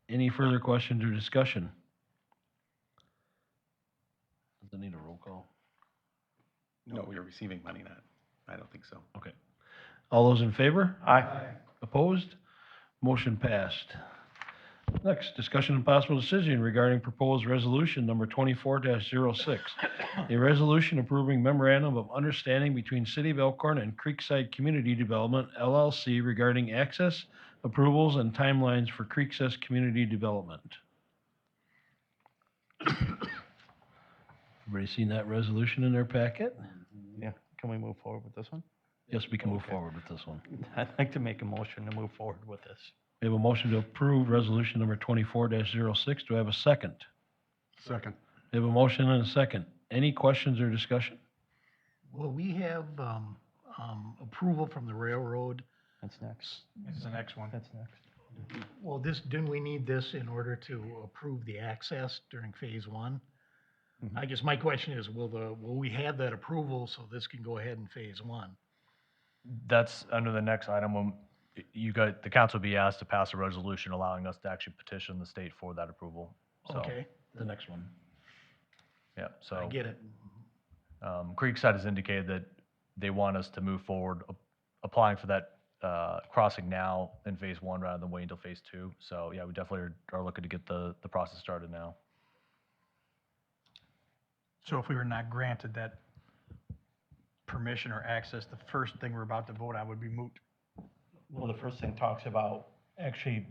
Any further questions or discussion? Does it need a roll call? No, we are receiving money, not, I don't think so. Okay. All those in favor? Aye. Opposed? Motion passed. Next, discussion and possible decision regarding proposed resolution number 24-06. A resolution approving memorandum of understanding between City of Elkhorn and Creekside Community Development LLC regarding access, approvals, and timelines for Creekside Community Development. Everybody seen that resolution in their packet? Yeah, can we move forward with this one? Yes, we can move forward with this one. I'd like to make a motion to move forward with this. We have a motion to approve resolution number 24-06. Do I have a second? Second. We have a motion and a second. Any questions or discussion? Will we have approval from the railroad? That's next. That's the next one. That's next. Well, didn't we need this in order to approve the access during phase one? Mhm. I guess my question is, will we have that approval so this can go ahead in phase one? That's under the next item. When the council will be asked to pass a resolution allowing us to actually petition the state for that approval. So, Okay, The next one. yeah, so. I get it. Creekside has indicated that they want us to move forward applying for that crossing now in phase one rather than waiting until phase two. So yeah, we definitely are looking to get the process started now. So if we were not granted that permission or access, the first thing we're about to vote on would be moot. Well, the first thing talks about actually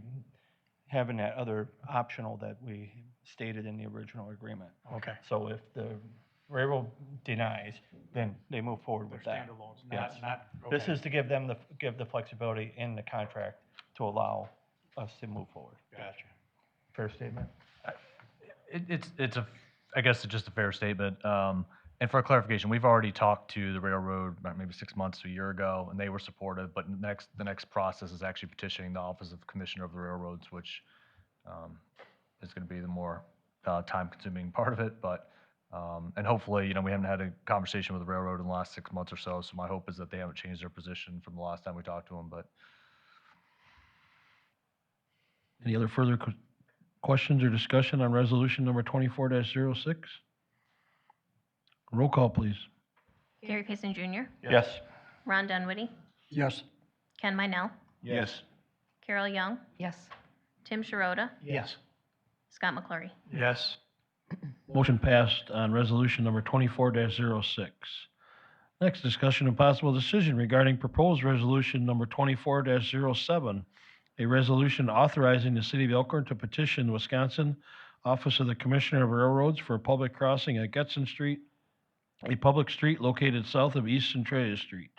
having that other optional that we stated in the original agreement. Okay. So if the railroad denies, then they move forward with They're that. standalones, Yes. not. This okay. is to give them the flexibility in the contract to allow us to move forward. Gotcha. Fair statement? I guess it's just a fair statement. And for clarification, we've already talked to the railroad about maybe 6 months to a year ago, and they were supportive. But the next process is actually petitioning the Office of Commissioner of the Railroads, which is going to be the more time-consuming part of it. But and hopefully, we haven't had a conversation with the railroad in the last 6 months or so. So my hope is that they haven't changed their position from the last time we talked to them. But Any other further questions or discussion on resolution number 24-06? Roll call, please. Gary Payson Jr., Yes. Ron Dunwoody, Yes. Ken Minell, Yes. Carol Young, Yes. Tim Sharota, Yes. Scott McClory. Yes. Motion passed on resolution number 24-06. Next, discussion and possible decision regarding proposed resolution number 24-07, a resolution authorizing the City of Elkhorn to petition the Wisconsin Office of the Commissioner of Railroads for a public crossing at Getson Street, a public street located south of East Centralia Street.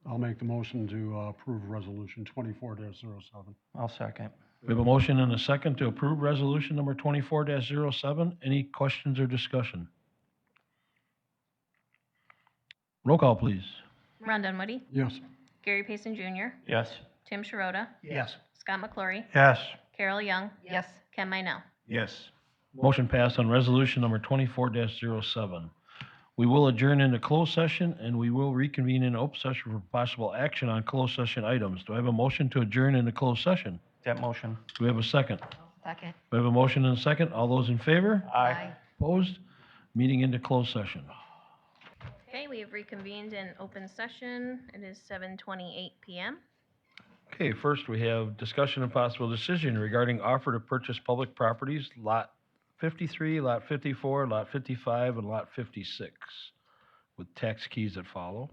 I'll make the motion to approve resolution 24-07. I'll second. We have a motion and a second to approve resolution number 24-07. Any questions or discussion? Roll call, please. Ron Dunwoody, Yes. Gary Payson Jr., Yes. Tim Sharota, Yes. Scott McClory, Yes. Carol Young, Yes. Ken Minell. Yes. Motion passed on resolution number 24-07. We will adjourn into closed session, and we will reconvene in open session for possible action on closed session items. Do I have a motion to adjourn into closed session? That motion. Do we have a second? Second. We have a motion and a second. All those in favor? Aye. Opposed? Meeting into closed session. Okay, we have reconvened in open session. It is 7:28 PM. Okay, first we have discussion and possible decision regarding offer to purchase public properties, Lot 53, Lot 54, Lot 55, and Lot 56, with tax keys that follow.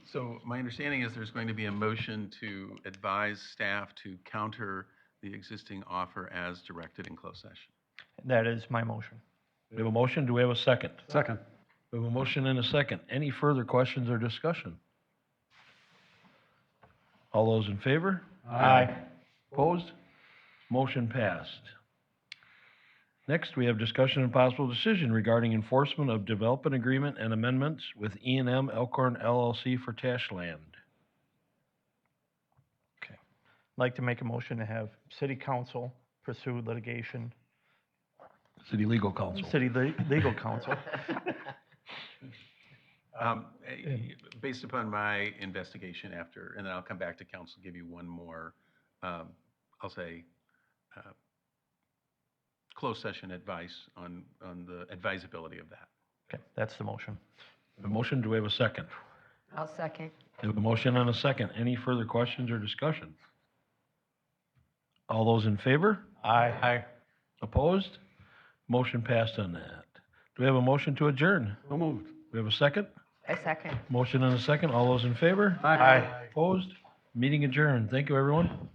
So my understanding is there's going to be a motion to advise staff to counter the existing offer as directed in closed session. That is my motion. We have a motion. Do we have a second? Second. We have a motion and a second. Any further questions or discussion? All those in favor? Aye. Opposed? Motion passed. Next, we have discussion and possible decision regarding enforcement of development agreement and amendments with E&M Elkhorn LLC for Tash Land. I'd like to make a motion to have city council pursue litigation. City Legal Counsel. Legal counsel. Based upon my investigation after, and then I'll come back to council, give you one more, I'll say, closed session advice on the advisability of that. Okay, that's the motion. A motion, do we have a second? I'll second. We have a motion and a second. Any further questions or discussion? All those in favor? Aye. Opposed? Motion passed on that. Do we have a motion to adjourn? So moved. We have a second? I second. Motion and a second. All those in favor? Aye. Opposed? Meeting adjourned. Thank you, everyone.